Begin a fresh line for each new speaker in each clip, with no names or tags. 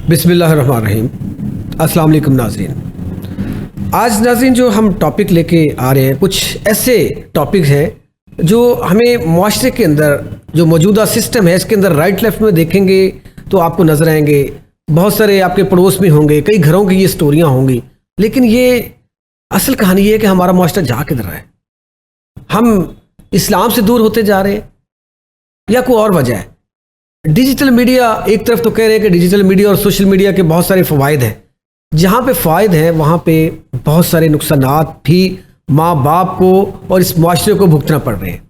बिस्मिल्लाहिर्रहमानिर्रहीम। अस्सलाम वालेकुम नाज़रीन। आज नाज़रीन जो हम टॉपिक लेके आ रहे हैं, कुछ ऐसे टॉपिक्स हैं जो हमें मुआशरे के अंदर जो मौजूदा सिस्टम है इसके अंदर राइट लेफ्ट में देखेंगे तो आपको नज़र आएंगे। बहुत सारे आपके पड़ोस में होंगे, कई घरों की ये स्टोरियाँ होंगी, लेकिन ये असल कहानी ये है कि हमारा मुआशरा जा किधर रहा है। हम इस्लाम से दूर होते जा रहे हैं या कोई और वजह है। डिजिटल मीडिया, एक तरफ तो कह रहे हैं कि डिजिटल मीडिया और सोशल मीडिया के बहुत सारे फ़वाइद हैं, जहाँ पे फ़ायदे हैं वहाँ पे बहुत सारे नुकसानात भी माँ बाप को और इस मुआशरे को भुगतना पड़ रहे हैं।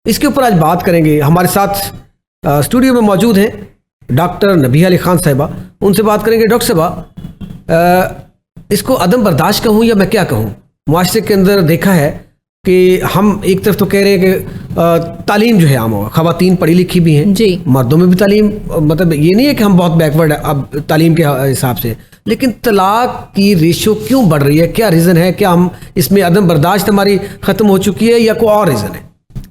इसके ऊपर आज बात करेंगे। हमारे साथ स्टूडियो में मौजूद हैं डॉक्टर नबिहा अली खान साहिबा। उनसे बात करेंगे। डॉक्टर साहिबा, इसको अदम बर्दाश्त कहूँ या मैं क्या कहूँ, मुआशरे के अंदर देखा है कि हम एक तरफ तो कह रहे हैं कि तालीम जो है आम होगा, ख़वातीन पढ़ी लिखी भी हैं जी, मर्दों में भी तालीम, मतलब ये नहीं है कि हम बहुत बैकवर्ड है अब तालीम के हिसाब से, लेकिन तलाक की रेशो क्यों बढ़ रही है? क्या रीज़न है? क्या हम इसमें अदम बर्दाश्त हमारी ख़त्म हो चुकी है या कोई और रीज़न है?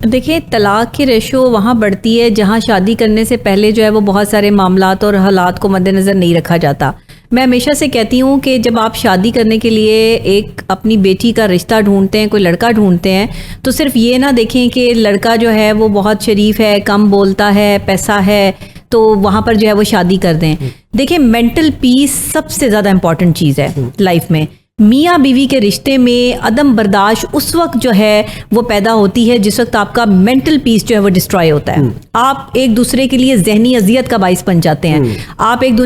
देखिए, तलाक की रेशो वहाँ बढ़ती है जहाँ शादी करने से पहले जो है वो बहुत सारे मामलात और हालात को मद्देनज़र नहीं रखा जाता। मैं हमेशा से कहती हूँ कि जब आप शादी करने के लिए एक अपनी बेटी का रिश्ता ढूंढते हैं, कोई लड़का ढूंढते हैं, तो सिर्फ ये ना देखें कि लड़का जो है वो बहुत शरीफ है, कम बोलता है, पैसा है, तो वहाँ पर जो है वो शादी कर दें। देखिए, मेंटल पीस सबसे ज़्यादा इम्पॉर्टेंट चीज़ है लाइफ में। मियाँ बीवी के रिश्ते में अदम बर्दाश्त उस वक्त जो है वो पैदा होती है जिस वक्त आपका मेंटल पीस जो है वो डिस्ट्रॉय होता है। आप एक दूसरे के लिए जहनी अजियत का बाइस बन जाते हैं। आप एक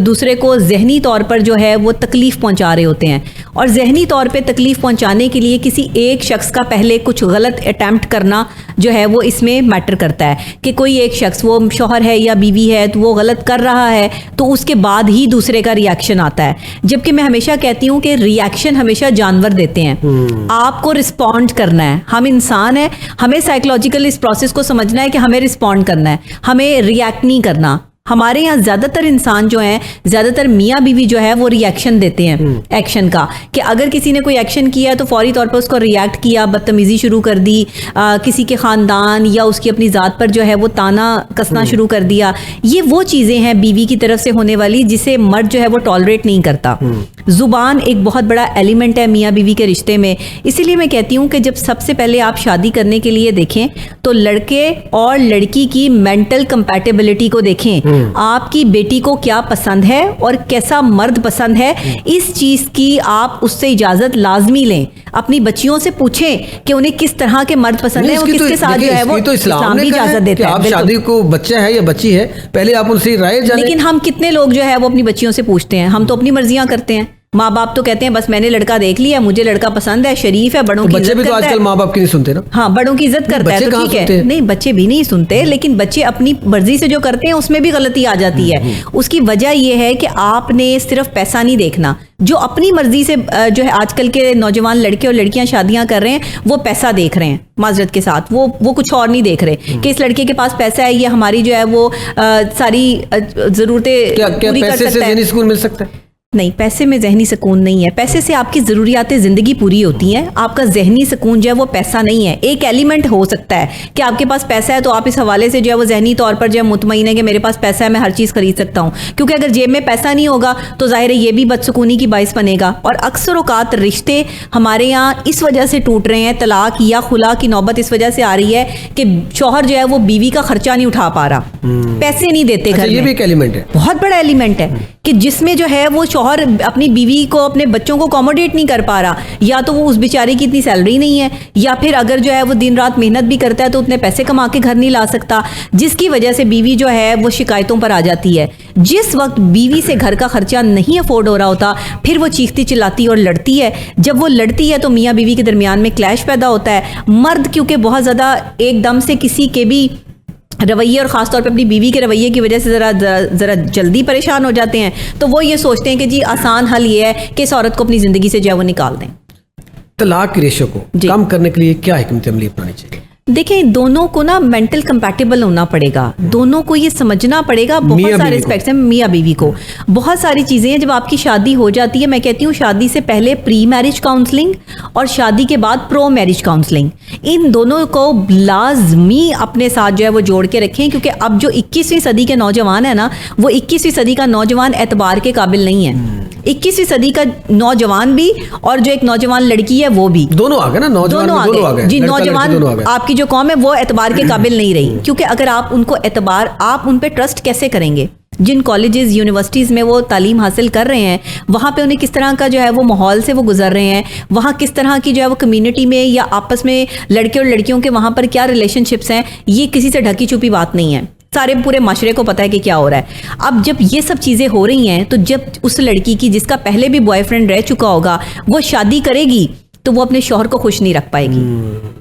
दूसरे को जहनी तौर पर जो है वो तकलीफ़ पहुंचा रहे होते हैं, और जहनी तौर पे तकलीफ़ पहुंचाने के लिए किसी एक शख्स का पहले कुछ गलत अटैम्प्ट करना जो है वो इसमें मैटर करता है कि कोई एक शख्स, वो शौहर है या बीवी है, तो वो गलत कर रहा है तो उसके बाद ही दूसरे का रिएक्शन आता है। जबकि मैं हमेशा कहती हूँ कि रिएक्शन हमेशा जानवर देते हैं, आपको रिस्पॉन्ड करना है। हम इंसान हैं, हमें साइकोलॉजिकल इस प्रोसेस को समझना है कि हमें रिस्पॉन्ड करना है, हमें रिएक्ट नहीं करना। हमारे यहाँ ज़्यादातर इंसान जो हैं, ज़्यादातर मियाँ बीवी जो है वो रिएक्शन देते हैं एक्शन का, कि अगर किसी ने कोई एक्शन किया तो फौरी तौर पर उसको रिएक्ट किया, बदतमीज़ी शुरू कर दी, किसी के ख़ानदान या उसकी अपनी ज़ात पर जो है वो ताना कसना शुरू कर दिया। ये वो चीज़ें हैं बीवी की तरफ से होने वाली जिसे मर्द जो है वो टॉलरेट नहीं करता। ज़ुबान एक बहुत बड़ा एलिमेंट है मियाँ बीवी के रिश्ते में। इसीलिए मैं कहती हूँ कि जब सबसे पहले आप शादी करने के लिए देखें तो लड़के और लड़की की मेंटल कंपैटिबिलिटी को देखें। आपकी बेटी को क्या पसंद है और कैसा मर्द पसंद है, इस चीज की आप उससे इजाजत लाजमी लें। अपनी बच्चियों से पूछें कि उन्हें किस तरह के मर्द पसंद है और किसके साथ जो है वो इस्लाम भी इजाजत देता है।
आप शादी को बच्चा है या बच्ची है, पहले आप उनसे राय जानें।
लेकिन हम कितने लोग जो है वो अपनी बच्चियों से पूछते हैं? हम तो अपनी मर्जियां करते हैं। माँ बाप तो कहते हैं बस मैंने लड़का देख लिया, मुझे लड़का पसंद है, शरीफ है, बड़ों की
बच्चे भी तो आजकल माँ बाप की नहीं सुनते ना।
हाँ, बड़ों की इज्जत करता है तो ठीक है। नहीं, बच्चे भी नहीं सुनते, लेकिन बच्चे अपनी मर्जी से जो करते हैं उसमें भी गलती आ जाती है। उसकी वजह यह है कि आपने सिर्फ पैसा नहीं देखना। जो अपनी मर्जी से जो है आजकल के नौजवान लड़के और लड़कियां शादियां कर रहे हैं, वो पैसा देख रहे हैं माजरत के साथ, वो कुछ और नहीं देख रहे कि इस लड़के के पास पैसा है, ये हमारी जो है वो सारी जरूरतें पूरी कर सकता है।
सुकून मिल सकता है?
नहीं, पैसे में जहनी सुकून नहीं है। पैसे से आपकी ज़रूरियात ज़िंदगी पूरी होती हैं। आपका जहनी सुकून जो है वो पैसा नहीं है। एक एलिमेंट हो सकता है कि आपके पास पैसा है तो आप इस हवाले से जो है वो जहनी तौर पर जो है मुतमईन है कि मेरे पास पैसा है, मैं हर चीज़ खरीद सकता हूँ। क्योंकि अगर जेब में पैसा नहीं होगा तो जाहिर है ये भी बदसुकूनी की बाइस बनेगा। और अक्सर औकात रिश्ते हमारे यहाँ इस वजह से टूट रहे हैं, तलाक या खुला की नौबत इस वजह से आ रही है कि शौहर जो है वो बीवी का खर्चा नहीं उठा पा रहा, पैसे नहीं देते घर में।
ये भी एक एलिमेंट है,
बहुत बड़ा एलिमेंट है कि जिसमें जो है वो शौहर अपनी बीवी को, अपने बच्चों को अकोमोडेट नहीं कर पा रहा, या तो वो उस बेचारे की इतनी सैलरी नहीं है, या फिर अगर जो है वो दिन रात मेहनत भी करता है तो उतने पैसे कमा के घर नहीं ला सकता, जिसकी वजह से बीवी जो है वो शिकायतों पर आ जाती है। जिस वक्त बीवी से घर का खर्चा नहीं अफोर्ड हो रहा होता, फिर वो चीखती चिल्लाती और लड़ती है। जब वो लड़ती है तो मियाँ बीवी के दरमियान में क्लैश पैदा होता है। मर्द क्योंकि बहुत ज़्यादा एकदम से किसी के भी रवैये और ख़ासतौर पे अपनी बीवी के रवैये की वजह से ज़रा जल्दी परेशान हो जाते हैं, तो वो ये सोचते हैं कि जी आसान हल ये है कि इस औरत को अपनी ज़िंदगी से जो है वो निकाल दें।
तलाक की रेशो को कम करने के लिए क्या हिकमत अमली अपनानी चाहिए?
देखिए, दोनों को ना मेंटल कंपैटिबल होना पड़ेगा, दोनों को ये समझना पड़ेगा। बहुत
मियां
सारे
बीवी
एस्पेक्ट्स हैं मियाँ बीवी को, बहुत सारी चीज़ें हैं। जब आपकी शादी हो जाती है, मैं कहती हूँ शादी से पहले प्री मैरिज काउंसलिंग और शादी के बाद प्रो मैरिज काउंसलिंग, इन दोनों को लाजमी अपने साथ जो है वो जोड़ के रखें, क्योंकि अब जो 21वीं सदी के नौजवान है ना, वो 21वीं सदी का नौजवान एतबार के काबिल नहीं है। 21वीं सदी का नौजवान भी और जो एक नौजवान लड़की है वो भी,
दोनों आ गए ना, नौजवान
दोनों
आ गए
जी।
लड़का लड़की
नौजवान
दोनों आ गए।
आपकी जो कौम है वो एतबार के काबिल नहीं रही, क्योंकि अगर आप उनको एतबार, आप उन पे ट्रस्ट कैसे करेंगे? जिन कॉलेजेस यूनिवर्सिटीज़ में वो तालीम हासिल कर रहे हैं, वहाँ पे उन्हें किस तरह का जो है वो माहौल से वो गुजर रहे हैं, वहाँ किस तरह की जो है वो कम्युनिटी में या आपस में लड़के और लड़कियों के वहाँ पर क्या रिलेशनशिप्स हैं, ये किसी से ढकी छुपी बात नहीं है। सारे पूरे माशरे को पता है कि क्या हो रहा है। अब जब ये सब चीज़ें हो रही हैं, तो जब उस लड़की की जिसका पहले भी बॉयफ्रेंड रह चुका होगा, वो शादी करेगी, तो वो अपने शौहर को खुश नहीं रख पाएगी।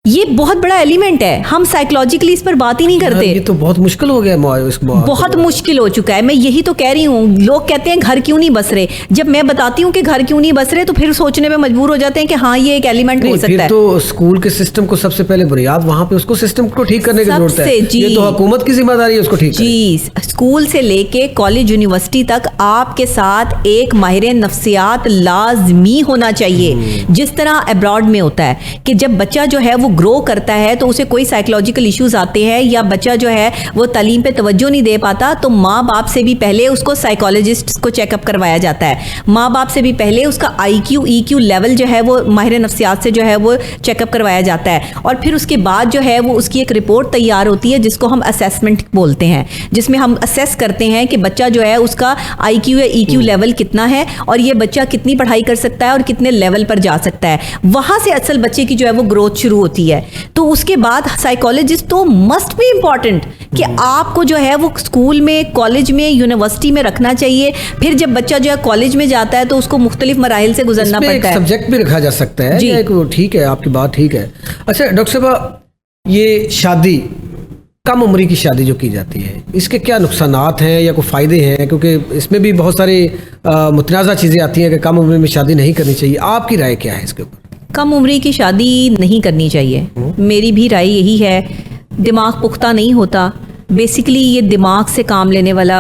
ये बहुत बड़ा एलिमेंट है, हम साइकोलॉजिकली इस पर बात ही नहीं करते।
ये तो बहुत मुश्किल हो गया,
बहुत मुश्किल हो चुका है। मैं यही तो कह रही हूँ, लोग कहते हैं घर क्यों नहीं बस रहे। जब मैं बताती हूँ कि घर क्यों नहीं बस रहे, तो फिर सोचने में मजबूर हो जाते हैं कि हाँ ये एक एलिमेंट हो सकता है।
तो स्कूल के सिस्टम को सबसे पहले बुनियाद वहाँ पे उसको सिस्टम को ठीक करने की जरूरत है। ये तो हुकूमत की जिम्मेदारी है उसको ठीक
जी। स्कूल से लेके कॉलेज यूनिवर्सिटी तक आपके साथ एक माहिर नफ्सियात लाजमी होना चाहिए, जिस तरह अब्रॉड में होता है कि जब बच्चा जो है वो ग्रो करता है तो उसे कोई साइकोलॉजिकल इश्यूज आते हैं या बच्चा जो है वो तालीम पे तवज्जो नहीं दे पाता, तो माँ बाप से भी पहले उसको साइकोलॉजिस्ट को चेकअप करवाया जाता है। माँ बाप से भी पहले उसका IQ EQ लेवल जो है वो माहिर नफ्सियात से जो है वो चेकअप करवाया जाता है, और फिर उसके बाद जो है वो उसकी एक रिपोर्ट तैयार होती है जिसको हम असेसमेंट बोलते हैं, जिसमें हम असेस करते हैं कि बच्चा जो है उसका IQ या EQ लेवल कितना है और ये बच्चा कितनी पढ़ाई कर सकता है और कितने लेवल पर जा सकता है। वहाँ से असल बच्चे की जो है वो ग्रोथ शुरू होती है। तो उसके बाद साइकोलॉजिस्ट तो मस्ट बी इम्पॉर्टेंट कि आपको जो है वो स्कूल में, कॉलेज में, यूनिवर्सिटी में रखना चाहिए। फिर जब बच्चा जो है कॉलेज में जाता है तो उसको मुख्तलिफ मराहिल से गुजरना पड़ता है।
सब्जेक्ट भी रखा जा सकता है जी। ठीक है, आपकी बात ठीक है। अच्छा डॉक्टर साहब, ये शादी, कम उम्र की शादी जो की जाती है, इसके क्या नुकसानात हैं या कोई फ़ायदे हैं? क्योंकि इसमें भी बहुत सारी मुतनाज़ा चीज़ें आती हैं कि कम उम्र में शादी नहीं करनी चाहिए। आपकी राय क्या है इसके ऊपर?
कम उम्र की शादी नहीं करनी चाहिए, मेरी भी राय यही है। दिमाग पुख्ता नहीं होता। बेसिकली ये दिमाग से काम लेने वाला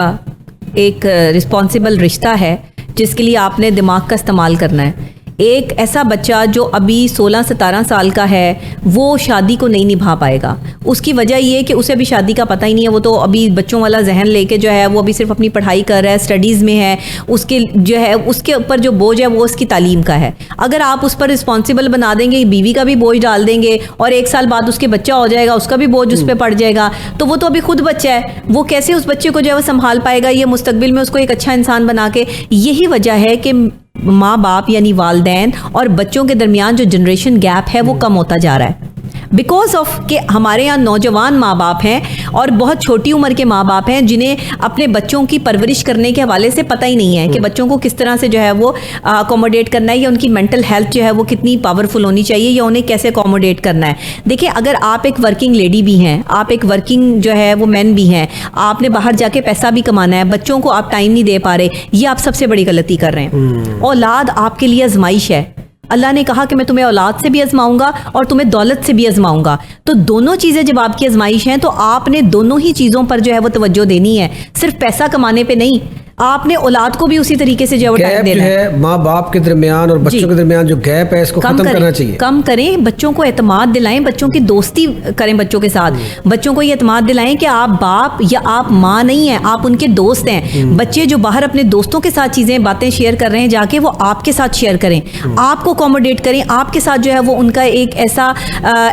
एक रिस्पॉन्सिबल रिश्ता है जिसके लिए आपने दिमाग का इस्तेमाल करना है। एक ऐसा बच्चा जो अभी 16-17 साल का है वो शादी को नहीं निभा पाएगा। उसकी वजह ये है कि उसे अभी शादी का पता ही नहीं है। वो तो अभी बच्चों वाला जहन लेके जो है वो अभी सिर्फ अपनी पढ़ाई कर रहा है, स्टडीज़ में है। उसके जो है उसके ऊपर जो बोझ है वो उसकी तालीम का है। अगर आप उस पर रिस्पॉन्सिबल बना देंगे, बीवी का भी बोझ डाल देंगे और 1 साल बाद उसके बच्चा हो जाएगा, उसका भी बोझ उस पर पड़ जाएगा, तो वो तो अभी खुद बच्चा है, वो कैसे उस बच्चे को जो है वो संभाल पाएगा ये मुस्तकबिल में उसको एक अच्छा इंसान बना के। यही वजह है कि माँ बाप यानी वालिदैन और बच्चों के दरमियान जो जनरेशन गैप है वो कम होता जा रहा है, बिकॉज ऑफ कि हमारे यहाँ नौजवान माँ बाप हैं और बहुत छोटी उम्र के माँ बाप हैं जिन्हें अपने बच्चों की परवरिश करने के हवाले से पता ही नहीं है कि बच्चों को किस तरह से जो है वो अकोमोडेट करना है, या उनकी मेंटल हेल्थ जो है वो कितनी पावरफुल होनी चाहिए, या उन्हें कैसे अकोमोडेट करना है। देखिए, अगर आप एक वर्किंग लेडी भी हैं, आप एक वर्किंग जो है वो मैन भी हैं, आपने बाहर जाके पैसा भी कमाना है, बच्चों को आप टाइम नहीं दे पा रहे, ये आप सबसे बड़ी गलती कर रहे हैं। औलाद आपके लिए आजमाइश है। अल्लाह ने कहा कि मैं तुम्हें औलाद से भी आजमाऊंगा और तुम्हें दौलत से भी आजमाऊंगा। तो दोनों चीज़ें जब आपकी आजमाइश हैं तो आपने दोनों ही चीज़ों पर जो है वो तवज्जो देनी है, सिर्फ पैसा कमाने पे नहीं। आपने औलाद को भी उसी तरीके से जो टाइम देना है।
माँ बाप के दरमियान और बच्चों के दरमियान जो गैप है इसको खत्म करना चाहिए।
कम करें, बच्चों को एतमाद दिलाएं, बच्चों की दोस्ती करें बच्चों के साथ। बच्चों को ये एतमाद दिलाएं कि आप बाप या आप माँ नहीं हैं, आप उनके दोस्त हैं। बच्चे जो बाहर अपने दोस्तों के साथ चीज़ें, बातें शेयर कर रहे हैं, जाके वो आपके साथ शेयर करें, आपको अकोमोडेट करें, आपके साथ जो है वो उनका एक ऐसा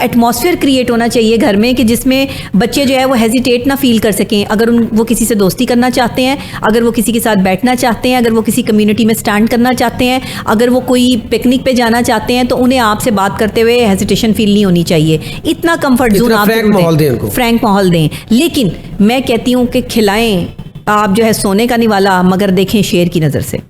एटमॉस्फेयर क्रिएट होना चाहिए घर में कि जिसमें बच्चे जो है वो हेजिटेट ना फील कर सकें। अगर वो किसी से दोस्ती करना चाहते हैं, अगर वो किसी के साथ बैठना चाहते हैं, अगर वो किसी कम्युनिटी में स्टैंड करना चाहते हैं, अगर वो कोई पिकनिक पे जाना चाहते हैं, तो उन्हें आपसे बात करते हुए हेजिटेशन फील नहीं होनी चाहिए। इतना कंफर्ट जोन आप फ्रैंक माहौल दें। लेकिन मैं कहती हूँ कि खिलाएं आप जो है सोने का निवाला, मगर देखें शेर की नज़र से।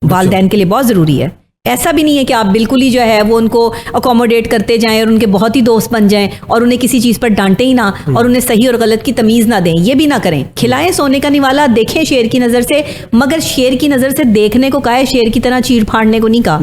वालिदैन के लिए बहुत ज़रूरी है। ऐसा भी नहीं है कि आप बिल्कुल ही जो है वो उनको अकोमोडेट करते जाएं और उनके बहुत ही दोस्त बन जाएं और उन्हें किसी चीज़ पर डांटें ही ना और उन्हें सही और गलत की तमीज़ ना दें, ये भी ना करें। खिलाएं सोने का निवाला, देखें शेर की नज़र से, मगर शेर की नज़र से देखने को कहा है, शेर की तरह चीर फाड़ने को नहीं कहा।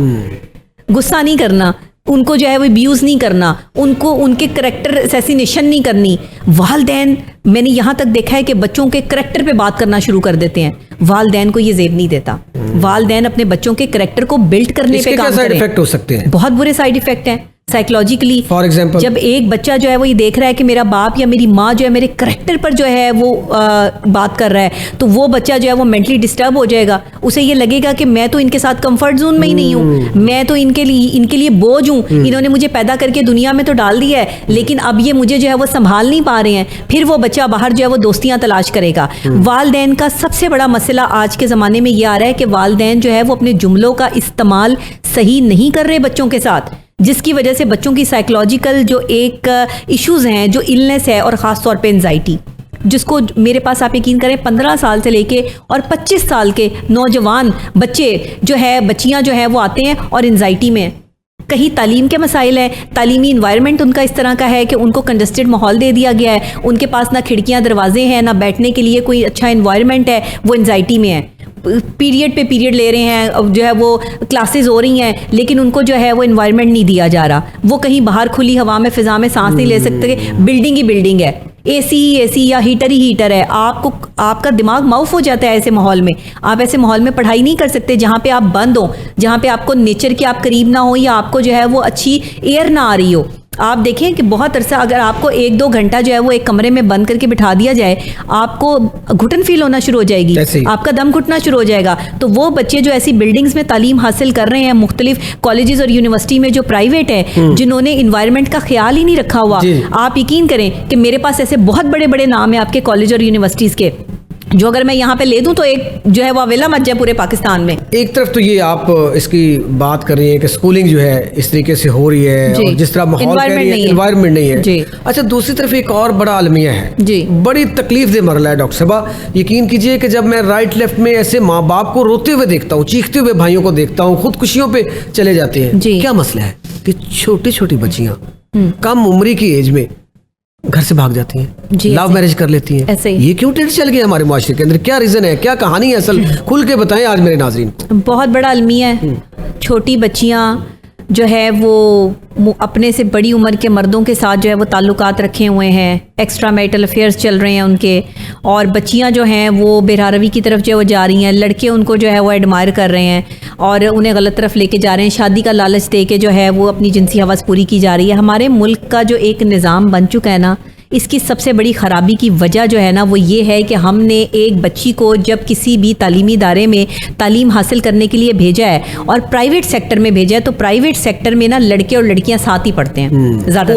गुस्सा नहीं करना, उनको जो है वो अब्यूज़ नहीं करना, उनको उनके करैक्टर असैसिनेशन नहीं करनी। वालदैन, मैंने यहाँ तक देखा है कि बच्चों के करैक्टर पे बात करना शुरू कर देते हैं। वालदैन को ये जेब नहीं देता। वालदैन अपने बच्चों के करैक्टर को बिल्ड करने पे काम
साइड
करें।
इफेक्ट हो सकते हैं,
बहुत बुरे साइड इफेक्ट हैं साइकोलॉजिकली।
फॉर एग्जाम्पल,
जब एक बच्चा जो है वो ये देख रहा है कि मेरा बाप या मेरी माँ जो है मेरे करैक्टर पर जो है वो बात कर रहा है, तो वो बच्चा जो है वो मेंटली डिस्टर्ब हो जाएगा। उसे ये लगेगा कि मैं तो इनके साथ कंफर्ट जोन में ही नहीं हूँ, मैं तो इनके लिए बोझ हूँ, इन्होंने मुझे पैदा करके दुनिया में तो डाल दिया है, लेकिन अब ये मुझे जो है वो संभाल नहीं पा रहे हैं। फिर वो बच्चा बाहर जो है वो दोस्तियाँ तलाश करेगा। वालदैन का सबसे बड़ा मसला आज के ज़माने में ये आ रहा है कि वालदैन जो है वो अपने जुमलों का इस्तेमाल सही नहीं कर रहे बच्चों के साथ, जिसकी वजह से बच्चों की साइकोलॉजिकल जो एक इश्यूज़ हैं, जो इलनेस है, और ख़ास तौर पे एंजाइटी, जिसको मेरे पास आप यकीन करें 15 साल से लेके और 25 साल के नौजवान बच्चे जो है, बच्चियां जो है वो आते हैं और एंजाइटी में। कहीं तालीम के मसाइल हैं, तालीमी इन्वायरमेंट उनका इस तरह का है कि उनको कंजस्टेड माहौल दे दिया गया है, उनके पास ना खिड़कियां दरवाजे हैं, ना बैठने के लिए कोई अच्छा इन्वायरमेंट है, वो एंजाइटी में है। पीरियड पे पीरियड ले रहे हैं, अब जो है वो क्लासेस हो रही हैं, लेकिन उनको जो है वो इन्वायरमेंट नहीं दिया जा रहा। वो कहीं बाहर खुली हवा में, फिजा में सांस नहीं ले सकते। बिल्डिंग ही बिल्डिंग है, एसी ही एसी या हीटर ही हीटर है। आपका दिमाग माउफ हो जाता है ऐसे माहौल में। आप ऐसे माहौल में पढ़ाई नहीं कर सकते जहाँ पे आप बंद हो, जहाँ पे आपको नेचर के आप करीब ना हो, या आपको जो है वो अच्छी एयर ना आ रही हो। आप देखें कि बहुत अरसा अगर आपको 1-2 घंटा जो है वो एक कमरे में बंद करके बिठा दिया जाए, आपको घुटन फील होना शुरू हो जाएगी, आपका दम घुटना शुरू हो जाएगा। तो वो बच्चे जो ऐसी बिल्डिंग्स में तालीम हासिल कर रहे हैं, मुख्तलिफ कॉलेजेस और यूनिवर्सिटी में जो प्राइवेट है, जिन्होंने इन्वायरमेंट का ख्याल ही नहीं रखा हुआ, आप यकीन करें कि मेरे पास ऐसे बहुत बड़े बड़े नाम है आपके कॉलेज और यूनिवर्सिटीज़ के, जो अगर मैं यहाँ पे ले दूं तो एक जो है वो अवेला मच जाए पूरे पाकिस्तान में।
एक तरफ तो ये आप इसकी बात कर रही हैं कि स्कूलिंग जो है इस तरीके से हो रही है, और जिस तरह माहौल एनवायरनमेंट नहीं है जी। अच्छा, दूसरी तरफ एक और बड़ा अलमिया है जी, बड़ी तकलीफ दे मरला है डॉक्टर साहबा। यकीन कीजिए कि जब मैं राइट लेफ्ट में ऐसे माँ बाप को रोते हुए देखता हूँ, चीखते हुए भाइयों को देखता हूँ, खुदकुशियों पे चले जाते हैं। क्या मसला है कि छोटी छोटी बच्चियां कम उम्र की एज में घर से भाग जाती हैं, लव मैरिज कर लेती हैं। ये क्यों ट्रेंड चल गया हमारे माशरे के अंदर? क्या रीजन है, क्या कहानी है असल? खुल के बताएं आज मेरे नाज़रीन को।
बहुत बड़ा अलमिया है। छोटी बच्चियां जो है वो अपने से बड़ी उम्र के मर्दों के साथ जो है वो ताल्लुकात रखे हुए हैं, एक्स्ट्रा मैरिटल अफेयर्स चल रहे हैं उनके, और बच्चियां जो हैं वो बेरारवी की तरफ जो है वो जा रही हैं, लड़के उनको जो है वो एडमायर कर रहे हैं और उन्हें गलत तरफ लेके जा रहे हैं, शादी का लालच दे के जो है वो अपनी जिनसी हवस पूरी की जा रही है। हमारे मुल्क का जो एक निज़ाम बन चुका है ना, इसकी सबसे बड़ी ख़राबी की वजह जो है ना वो ये है कि हमने एक बच्ची को जब किसी भी तालीमी इदारे में तालीम हासिल करने के लिए भेजा है और प्राइवेट सेक्टर में भेजा है, तो प्राइवेट सेक्टर में ना लड़के और लड़कियां साथ ही पढ़ते हैं ज़्यादा।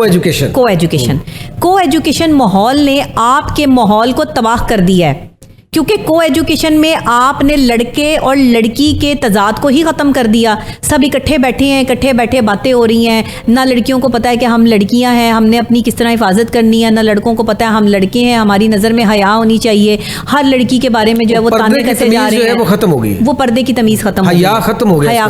को एजुकेशन माहौल ने आपके माहौल को तबाह कर दिया है, क्योंकि को एजुकेशन में आपने लड़के और लड़की के तजाद को ही ख़त्म कर दिया। सब इकट्ठे बैठे हैं, इकट्ठे बैठे बातें हो रही हैं। ना लड़कियों को पता है कि हम लड़कियां हैं, हमने अपनी किस तरह हिफाजत करनी है, ना लड़कों को पता है हम लड़के हैं, हमारी नज़र में हया होनी चाहिए। हर लड़की के बारे में जो है वो ताने कैसे जा रहे हैं,
वो खत्म हो गई,
वो पर्दे की तमीज़ खत्म हो गई, हया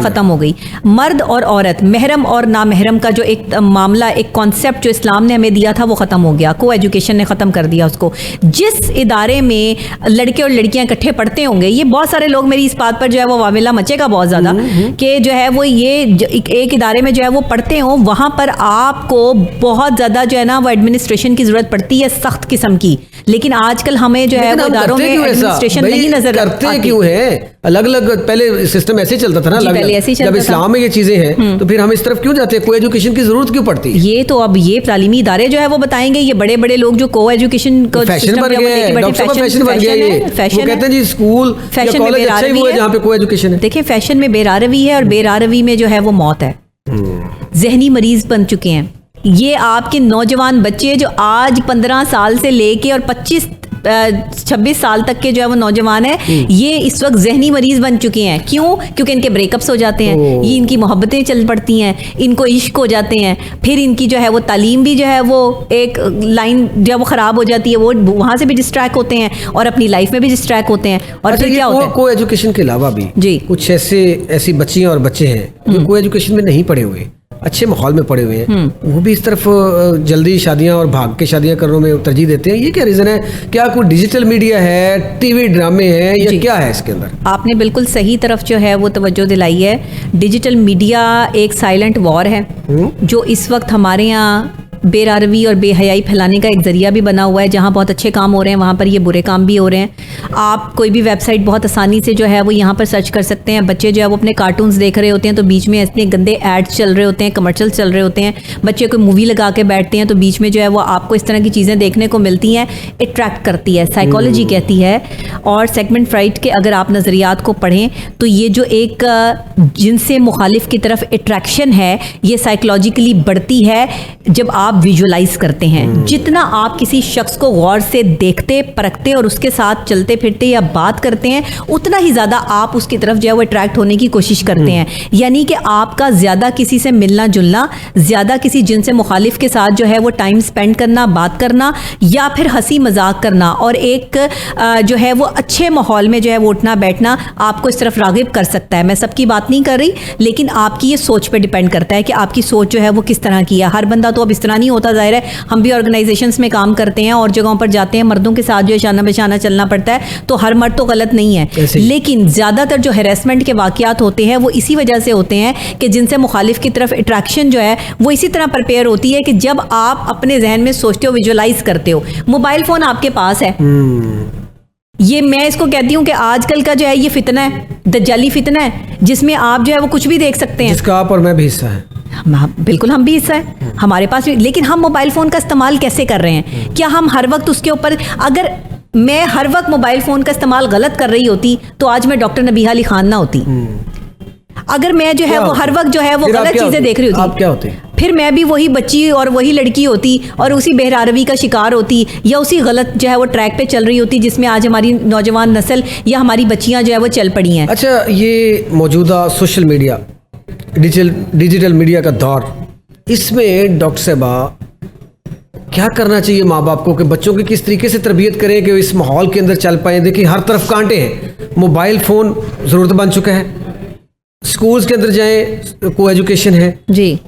खत्म हो गई। मर्द और औरत, महरम और नामहरम का जो एक मामला, एक कॉन्सेप्ट जो इस्लाम ने हमें दिया था, वो ख़त्म हो गया। को एजुकेशन ने ख़त्म कर दिया उसको। जिस इदारे में लड़के और लड़कियां इकट्ठे पढ़ते होंगे, ये बहुत सारे लोग, मेरी इस बात पर जो है वो वावेला मचेगा बहुत ज़्यादा कि जो है वो ये एक इदारे में जो है वो पढ़ते हो, वहाँ पर आपको बहुत ज़्यादा जो है ना वो एडमिनिस्ट्रेशन की ज़रूरत पड़ती है, सख्त किस्म की। लेकिन आजकल हमें जो है वो इदारों में एडमिनिस्ट्रेशन नहीं नजर आती।
क्यों है? अलग अलग पहले सिस्टम ऐसे चलता था ना, जब इस्लाम में ये चीजें हैं तो फिर हम इस तरफ क्यों जाते हैं? को एजुकेशन की जरूरत क्यों पड़ती है?
ये तो अब ये तालीमी इदारे जो है वो बताएंगे। ये बड़े बड़े लोग जो को एजुकेशन को
फैशन बन गया है, फैशन कहते हैं जी, स्कूल या कॉलेज अच्छा ही वो है जहाँ पे को एजुकेशन है।
देखिए, फैशन में बेरारवी है और बेरारवी में जो है वो मौत है। जहनी मरीज बन चुके हैं ये आपके नौजवान बच्चे जो आज 15 साल से लेके और 26 साल तक के जो है वो नौजवान है, ये इस वक्त जहनी मरीज बन चुके हैं। क्यों? क्योंकि इनके ब्रेकअप्स हो जाते हैं, ये इनकी मोहब्बतें चल पड़ती हैं, इनको इश्क हो जाते हैं, फिर इनकी जो है वो तालीम भी जो है वो एक लाइन जो है वो ख़राब हो जाती है, वो वहाँ से भी डिस्ट्रैक्ट होते हैं और अपनी लाइफ में भी डिस्ट्रैक्ट होते हैं। और फिर क्या होता है,
को एजुकेशन के अलावा भी जी कुछ ऐसी बच्चियाँ और बच्चे हैं जो को एजुकेशन में नहीं पढ़े हुए, अच्छे माहौल में पड़े हुए हैं, वो भी इस तरफ जल्दी शादियां और भाग के शादियां करने में तरजीह देते हैं। ये क्या रीज़न है? क्या कोई डिजिटल मीडिया है, टीवी ड्रामे हैं, या क्या है इसके अंदर?
आपने बिल्कुल सही तरफ जो है वो तवज्जो दिलाई है। डिजिटल मीडिया एक साइलेंट वॉर है जो इस वक्त हमारे यहाँ बेरारवी और बेहयाई फैलाने का एक ज़रिया भी बना हुआ है। जहाँ बहुत अच्छे काम हो रहे हैं वहाँ पर ये बुरे काम भी हो रहे हैं। आप कोई भी वेबसाइट बहुत आसानी से जो है वो यहाँ पर सर्च कर सकते हैं। बच्चे जो है वो अपने कार्टून्स देख रहे होते हैं तो बीच में इतने गंदे एड्स चल रहे होते हैं, कमर्शियल चल रहे होते हैं। बच्चे कोई मूवी लगा के बैठते हैं तो बीच में जो है वो आपको इस तरह की चीज़ें देखने को मिलती हैं। अट्रैक्ट करती है, साइकोलॉजी कहती है। और सेगमेंट फ्राइड के अगर आप नज़रियात को पढ़ें तो ये जो एक जिनसे मुखालिफ की तरफ अट्रैक्शन है ये साइकोलॉजिकली बढ़ती है जब आप विजुअलाइज करते हैं। जितना आप किसी शख्स को गौर से देखते, परखते और उसके साथ चलते फिरते या बात करते हैं उतना ही ज़्यादा आप उसकी तरफ जो है वो अट्रैक्ट होने की कोशिश करते हैं। यानी कि आपका ज़्यादा किसी से मिलना जुलना, ज़्यादा किसी जिनसे मुखालिफ के साथ जो है वो टाइम स्पेंड करना, बात करना या फिर हंसी मजाक करना और एक जो है वो अच्छे माहौल में जो है वो उठना बैठना आपको इस तरफ रागिब कर सकता है। मैं सबकी बात नहीं कर रही, लेकिन आपकी ये सोच पे डिपेंड करता है कि आपकी सोच जो है वो किस तरह की है। हर बंदा तो अब इस तरह नहीं होता, जाहिर है। हम भी ऑर्गेनाइजेशंस में काम करते हैं और जगहों पर जाते हैं, मर्दों के साथ जो है शाना बेशाना चलना पड़ता है, तो हर मर्द तो गलत नहीं है। लेकिन ज़्यादातर जो हैरेसमेंट के वाक़यात होते हैं वो इसी वजह से होते हैं कि जिनसे मुखालिफ की तरफ अट्रैक्शन जो है वो इसी तरह प्रिपेयर होती है कि जब आप अपने जहन में सोचते हो, विजुअलाइज करते हो। मोबाइल फ़ोन आपके पास है, ये मैं इसको कहती हूँ कि आजकल का जो है ये फितना है, दज्जाली फितना है, जिसमें आप जो है वो कुछ भी देख सकते हैं।
जिसका आप और मैं भी हिस्सा है।
बिल्कुल हम भी हिस्सा है, हमारे पास भी। लेकिन हम मोबाइल फ़ोन का इस्तेमाल कैसे कर रहे हैं? क्या हम हर वक्त उसके ऊपर, अगर मैं हर वक्त मोबाइल फ़ोन का इस्तेमाल गलत कर रही होती तो आज मैं डॉक्टर नबीहा अली खान ना होती। अगर मैं जो है वो हर वक्त जो है वो गलत चीज़ें देख रही होती,
आप क्या होते?
फिर मैं भी वही बच्ची और वही लड़की होती और उसी बेहरारवी का शिकार होती या उसी गलत जो है वो ट्रैक पे चल रही होती जिसमें आज हमारी नौजवान नस्ल या हमारी बच्चियां जो है वो चल पड़ी हैं।
अच्छा, ये मौजूदा सोशल मीडिया, डिजिटल मीडिया का दौर, इसमें डॉक्टर साहबा क्या करना चाहिए माँ बाप को कि बच्चों की किस तरीके से तरबियत करें कि इस माहौल के अंदर चल पाए? देखिए हर तरफ कांटे हैं, मोबाइल फ़ोन ज़रूरत बन चुका है, स्कूल्स के अंदर जाएं को एजुकेशन है जी,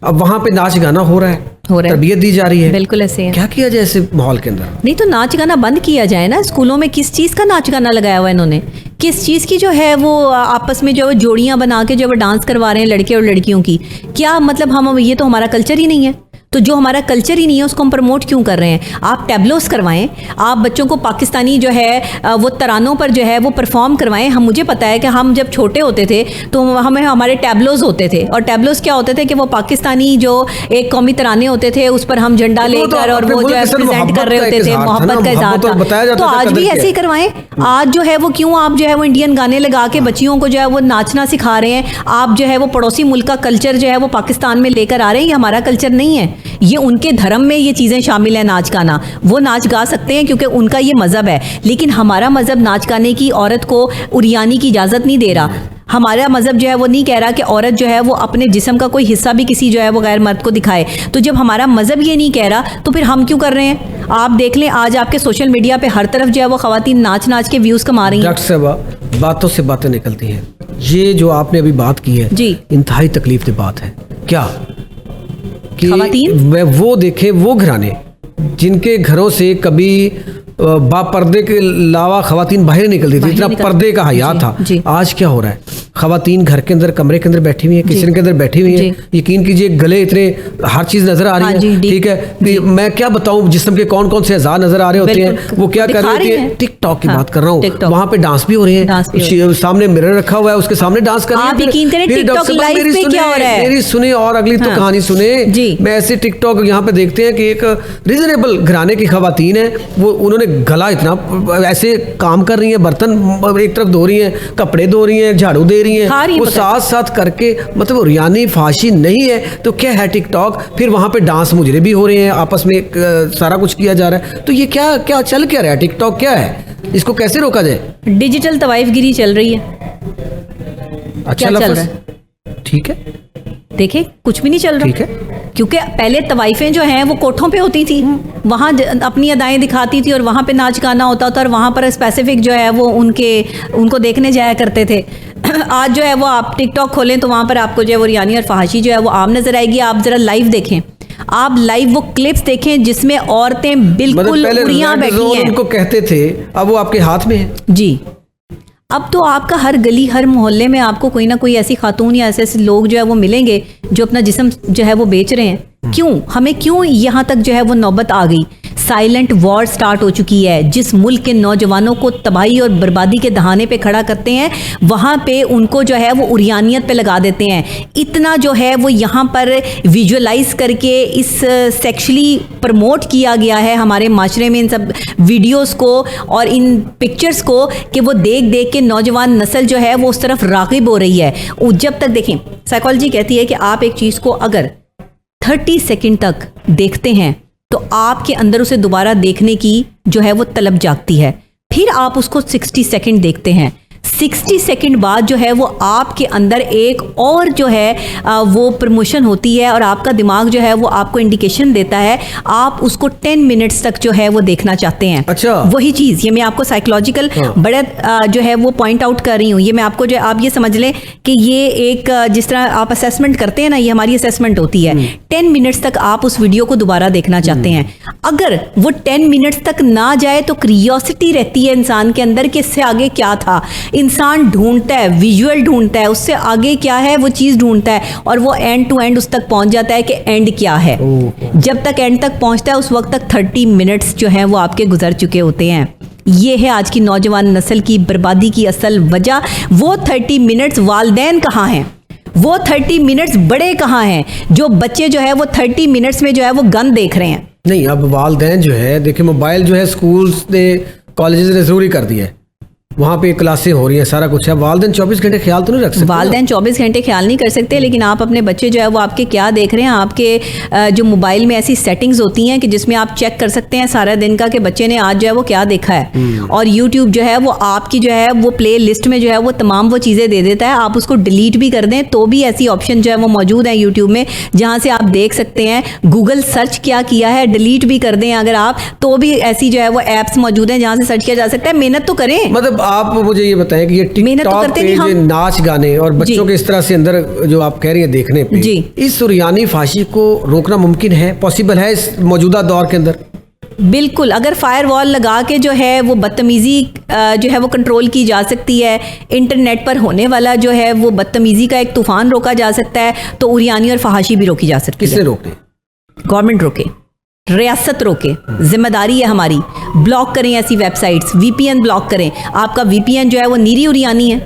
अब वहाँ पे नाच गाना हो रहा है, तरबियत दी जा रही है।
बिल्कुल ऐसे है।
क्या किया जाए ऐसे माहौल के अंदर?
नहीं तो नाच गाना बंद किया जाए ना। स्कूलों में किस चीज़ का नाच गाना लगाया हुआ है इन्होंने? किस चीज़ की जो है वो आपस में जो जोड़ियाँ बना के जो वो डांस करवा रहे हैं लड़के और लड़कियों की? क्या मतलब हम, ये तो हमारा कल्चर ही नहीं है। तो जो हमारा कल्चर ही नहीं है उसको हम प्रमोट क्यों कर रहे हैं? आप टैबलोस करवाएं, आप बच्चों को पाकिस्तानी जो है वो तरानों पर जो है वो परफॉर्म करवाएं। हम, मुझे पता है कि हम जब छोटे होते थे तो हमें हमारे टैबलोस होते थे, और टैबलोस क्या होते थे कि वो पाकिस्तानी जो एक कौमी तराने होते थे उस पर हम झंडा लेकर और वो जो है प्रेजेंट कर रहे होते थे, मोहब्बत का इजहार था। तो आज भी ऐसे ही करवाएं। आज जो है वो क्यों आप जो है वो इंडियन गाने लगा के बच्चियों को जो है वो नाचना सिखा रहे हैं? आप जो है वो पड़ोसी मुल्क का कल्चर जो है वो पाकिस्तान में लेकर आ रहे हैं। ये हमारा कल्चर नहीं है, ये उनके धर्म में ये चीज़ें शामिल हैं। नाच गाना वो नाच गा सकते हैं क्योंकि उनका ये मज़हब है, लेकिन हमारा मज़हब नाच गाने की औरत को उरियानी की इजाज़त नहीं दे रहा। हमारा मज़हब जो है वो नहीं कह रहा कि औरत जो है वो अपने जिस्म का कोई हिस्सा भी किसी जो है वो गैर मर्द को दिखाए। तो जब हमारा मज़हब ये नहीं कह रहा तो फिर हम क्यों कर रहे हैं? आप देख लें आज आपके सोशल मीडिया पे हर तरफ जो है वो ख़वातीन नाच नाच के व्यूज़ कमा रही हैं।
डॉक्टर साहब, बातों से बातें निकलती हैं। ये जो आपने अभी बात की है
जी,
इंतहाई तकलीफ की बात है। क्या
ख़वातीन
वो देखें, वो घराने जिनके घरों से कभी बापर्दे के अलावा ख़वातीन बाहर निकलती थी, इतना पर्दे का हया था, आज क्या हो रहा है? ख़वातीन घर के अंदर, कमरे के अंदर बैठी हुई है, किचन के अंदर बैठी हुई है, यकीन कीजिए गले इतने, हर चीज़ नज़र आ रही है। ठीक है, मैं क्या बताऊं जिस्म के कौन कौन से अज़ा नज़र आ रहे होते हैं, वो क्या कर रहे हैं? टिकटॉक की बात कर रहा हूँ, वहाँ पे डांस भी हो रहे हैं, सामने मिरर रखा हुआ है, उसके सामने डांस कर रहे हैं। मेरी सुने और अगली तो कहानी सुने। मैं ऐसे टिकटॉक यहाँ पे देखते हैं कि एक रीजनेबल घराने की ख़वातीन है, वो उन्होंने गला इतना ऐसे काम कर रही है, बर्तन एक तरफ धो रही हैं, कपड़े धो रही हैं, झाड़ू दे रही हैं, वो साथ साथ करके, मतलब रियानी फाशी नहीं है तो क्या है टिकटॉक? फिर वहाँ पे डांस मुजरे भी हो रहे हैं, आपस में सारा कुछ किया जा रहा है। तो ये क्या क्या चल क्या रहा है? टिकटॉक क्या है? इसको कैसे रोका जाए?
डिजिटल तवाइफगिरी चल रही है।
अच्छा लफ्ज़, ठीक है,
देखे कुछ भी नहीं चल रहा।
ठीक है,
क्योंकि पहले तवाइफें जो हैं वो कोठों पे होती थी, वहाँ अपनी अदाएं दिखाती थी और वहाँ पे नाच गाना होता था और वहाँ पर स्पेसिफिक जो है वो उनको देखने जाया करते थे। आज जो है वो आप टिकटॉक खोलें तो वहाँ पर आपको जो है वो रियानी और फहाशी जो है वो आम नजर आएगी। आप जरा लाइव देखें, आप लाइव वो क्लिप्स देखें जिसमें औरतें बिल्कुल उड़ियां बैठी हैं।
उनको कहते थे, अब वो आपके हाथ में है
जी। अब तो आपका हर गली हर मोहल्ले में आपको कोई ना कोई ऐसी खातून या ऐसे ऐसे लोग जो है वो मिलेंगे जो अपना जिस्म जो है वो बेच रहे हैं। क्यों, हमें क्यों यहाँ तक जो है वो नौबत आ गई? साइलेंट वॉर स्टार्ट हो चुकी है। जिस मुल्क के नौजवानों को तबाही और बर्बादी के दहाने पे खड़ा करते हैं, वहाँ पे उनको जो है वो उरियानियत पे लगा देते हैं। इतना जो है वो यहाँ पर विजुअलाइज करके इस सेक्सुअली प्रमोट किया गया है हमारे माशरे में इन सब वीडियोस को और इन पिक्चर्स को कि वो देख देख के नौजवान नस्ल जो है वो उस तरफ राग़िब हो रही है। जब तक देखें, साइकोलॉजी कहती है कि आप एक चीज़ को अगर 30 सेकंड तक देखते हैं तो आपके अंदर उसे दोबारा देखने की जो है वो तलब जागती है। फिर आप उसको 60 सेकंड देखते हैं, 60 सेकंड बाद जो है वो आपके अंदर एक और जो है वो प्रमोशन होती है और आपका दिमाग जो है वो आपको इंडिकेशन देता है, आप उसको 10 मिनट्स तक जो है वो देखना चाहते हैं।
अच्छा,
वही चीज़ ये मैं आपको साइकोलॉजिकल बड़े जो है वो पॉइंट आउट कर रही हूँ। ये मैं आपको जो आप ये समझ लें कि ये एक जिस तरह आप असेसमेंट करते हैं ना, ये हमारी असेसमेंट होती है। 10 मिनट्स तक आप उस वीडियो को दोबारा देखना चाहते हैं। अगर वो 10 मिनट्स तक ना जाए तो क्रियोसिटी रहती है इंसान के अंदर कि इससे आगे क्या था। इंसान ढूंढता है, विजुअल ढूंढता है, उससे आगे क्या है वो चीज़ ढूंढता है और वो एंड टू एंड उस तक पहुंच जाता है कि एंड क्या है। जब तक एंड तक पहुंचता है उस वक्त तक 30 मिनट्स जो है वो आपके गुजर चुके होते हैं। ये है आज की नौजवान नस्ल की बर्बादी की असल वजह। वो 30 मिनट्स वालिदैन कहाँ हैं? वो 30 मिनट्स बड़े कहाँ हैं? जो बच्चे जो है वो 30 मिनट्स में जो है वो गन देख रहे हैं।
नहीं, अब वालिदैन जो है, देखिए मोबाइल जो है स्कूल्स ने, कॉलेजेस ने ज़रूरी कर दिया है, वहाँ पे क्लासें हो रही हैं, सारा कुछ है। वालिदैन 24 घंटे ख्याल तो नहीं रख सकते।
वालिदैन 24 घंटे ख्याल नहीं कर सकते, लेकिन आप अपने बच्चे जो है वो आपके क्या देख रहे हैं। आपके जो मोबाइल में ऐसी सेटिंग्स होती हैं कि जिसमें आप चेक कर सकते हैं सारा दिन का कि बच्चे ने आज जो है वो क्या देखा है। और यूट्यूब जो है वो आपकी जो है वो प्ले लिस्ट में जो है वो तमाम वो चीज़ें दे देता है। आप उसको डिलीट भी कर दें तो भी ऐसी ऑप्शन जो है वो मौजूद है यूट्यूब में जहाँ से आप देख सकते हैं। गूगल सर्च क्या किया है डिलीट भी कर दें अगर आप, तो भी ऐसी जो है वो ऐप्स मौजूद हैं जहाँ से सर्च किया जा सकता है। मेहनत तो करें।
मतलब आप मुझे ये बताएं कि ये टिकटॉक पे ये नाच गाने और बच्चों के इस तरह से अंदर जो आप कह रही हैं देखने पे, इस सुरयानी फाशी को रोकना मुमकिन है, पॉसिबल है इस मौजूदा दौर के अंदर?
बिल्कुल, अगर फायर वॉल लगा के जो है वो बदतमीजी जो है वो कंट्रोल की जा सकती है, इंटरनेट पर होने वाला जो है वो बदतमीजी का एक तूफान रोका जा सकता है, तो उरियानी और फहाशी भी रोकी जा सकती है।
किससे रोकते?
गवर्नमेंट रोके, रियासत रोके, जिम्मेदारी है हमारी। ब्लॉक करें ऐसी वेबसाइट्स, VPN ब्लॉक करें। आपका VPN जो है वो नीरी उरियानी है,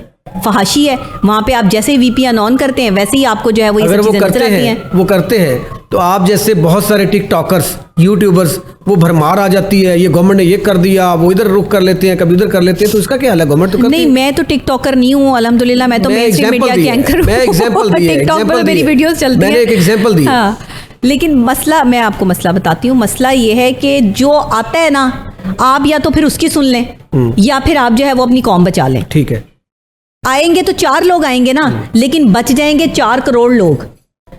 फहाशी है। वहाँ पे आप जैसे ही VPN ऑन करते हैं वैसे ही आपको जो है वो ये सब चीज़ें नजर आती हैं।
वो करते हैं तो आप जैसे बहुत सारे टिकटॉकर्स, यूट्यूबर्स, वो भरमार आ जाती है, ये गवर्नमेंट ने ये कर दिया, वो इधर रुख कर लेते हैं, कभी उधर कर लेते हैं, तो इसका क्या हाल है? गवर्नमेंट तो करती
नहीं, मैं तो टिकटॉकर नहीं हूँ अल्हम्दुलिल्लाह, मैं तो मेनस्ट्रीम मीडिया की एंकर हूँ।
मैं एग्जांपल दिया,
टिकटॉक पर मेरी वीडियोस चलती हैं।
मैंने एक एग्जांपल दिया।
हाँ, लेकिन मसला, मैं आपको मसला बताती हूँ। मसला ये है कि जो आता है ना, आप या तो फिर उसकी सुन लें या फिर आप जो है वो अपनी कौम बचा लें।
ठीक है,
आएंगे तो 4 लोग आएंगे ना, लेकिन बच जाएंगे 4 करोड़ लोग।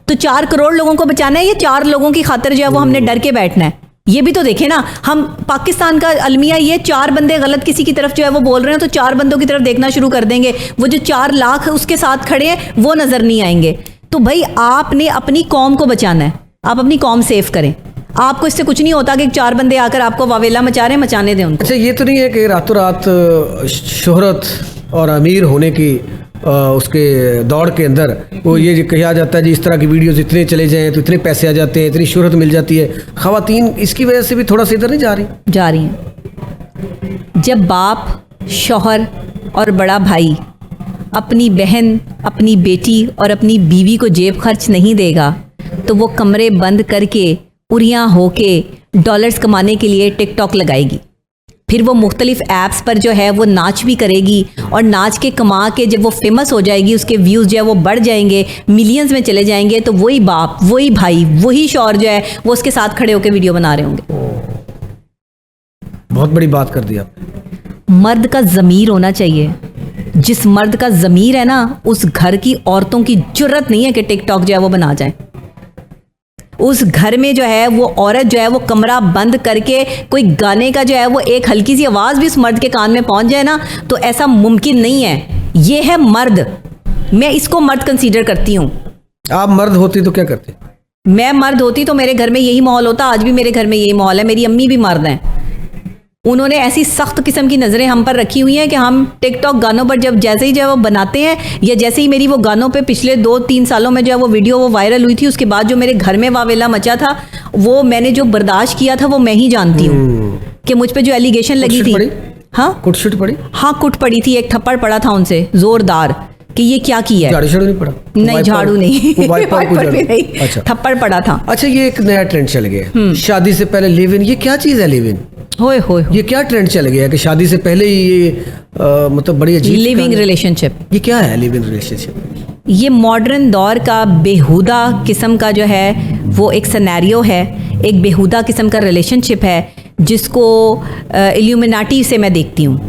तो 4 करोड़ लोगों को बचाना है या 4 लोगों की खातिर जो है वो हमने डर के बैठना है? ये भी तो देखें ना। हम पाकिस्तान का अलमिया ये 4 बंदे गलत किसी की तरफ जो है वो बोल रहे हैं तो 4 बंदों की तरफ देखना शुरू कर देंगे। वो जो 4 लाख उसके साथ खड़े हैं वो नजर नहीं आएंगे। तो भाई आपने अपनी कौम को बचाना है, आप अपनी कौम सेफ करें। आपको इससे कुछ नहीं होता कि 4 बंदे आकर आपको वावेला मचा रहे हैं, मचाने दें उनको।
अच्छा, ये तो नहीं है कि रातों रात शोहरत और अमीर होने की उसके दौड़ के अंदर वो ये कहा जाता है जी इस तरह की वीडियोस इतने चले जाएं तो इतने पैसे आ जाते हैं, इतनी शोहरत मिल जाती है। ख़वातीन इसकी वजह से भी थोड़ा सा इधर नहीं जा रही
हैं। जब बाप, शौहर और बड़ा भाई अपनी बहन, अपनी बेटी और अपनी बीवी को जेब खर्च नहीं देगा तो वो कमरे बंद करके उरियां होके डॉलर्स कमाने के लिए टिकटॉक लगाएगी। फिर वो मुख्तलिफ ऐप्स पर जो है वो नाच भी करेगी और नाच के कमा के जब वो फेमस हो जाएगी, उसके व्यूज़ जो है वो बढ़ जाएंगे, मिलियंस में चले जाएंगे, तो वही बाप, वही भाई, वही शौहर जो है वो उसके साथ खड़े होकर वीडियो बना रहे होंगे।
बहुत बड़ी बात कर दी आपने।
मर्द का ज़मीर होना चाहिए। जिस मर्द का ज़मीर है ना, उस घर की औरतों की जुर्रत नहीं है कि टिकटॉक जो है वो बना जाए। उस घर में जो है वो औरत जो है वो कमरा बंद करके कोई गाने का जो है वो एक हल्की सी आवाज़ भी उस मर्द के कान में पहुंच जाए ना, तो ऐसा मुमकिन नहीं है ये है मर्द, मैं इसको मर्द कंसीडर करती हूँ।
आप मर्द होती तो क्या करते?
मैं मर्द होती तो मेरे घर में यही माहौल होता, आज भी मेरे घर में यही माहौल है। मेरी अम्मी भी मर्द हैं, उन्होंने ऐसी सख्त किस्म की नज़रें हम पर रखी हुई हैं कि हम टिकटॉक गानों पर जैसे ही जो है वो बनाते हैं, या जैसे ही मेरी वो गानों पे पिछले 2-3 सालों में जो है वो वीडियो वो वायरल हुई थी, उसके बाद जो मेरे घर में वावेला मचा था, वो मैंने जो बर्दाश्त किया था वो मैं ही जानती हूँ कि मुझ पर जो एलिगेशन लगी थी। हाँ,
कुट पड़ी?
हाँ, कुट पड़ी थी, एक थप्पड़ पड़ा था उनसे जोरदार कि ये क्या किया है।
झाड़ू नहीं पड़ा?
नहीं, झाड़ू नहीं, वाइपर भी नहीं,
अच्छा,
थप्पड़ पड़ा था।
अच्छा, ये एक नया ट्रेंड चल गया, शादी से पहले लिव इन। ये क्या चीज है लिव इन?
होए
ये क्या ट्रेंड चल गया कि शादी से पहले ही ये मतलब बड़ी अजीब
लिविंग रिलेशनशिप।
ये क्या है लिव इन रिलेशनशिप?
ये मॉडर्न दौर का बेहुदा किस्म का जो है वो एक सिनेरियो है, एक बेहुदा किस्म का रिलेशनशिप है जिसको इल्यूमिनाटी से मैं देखती हूँ,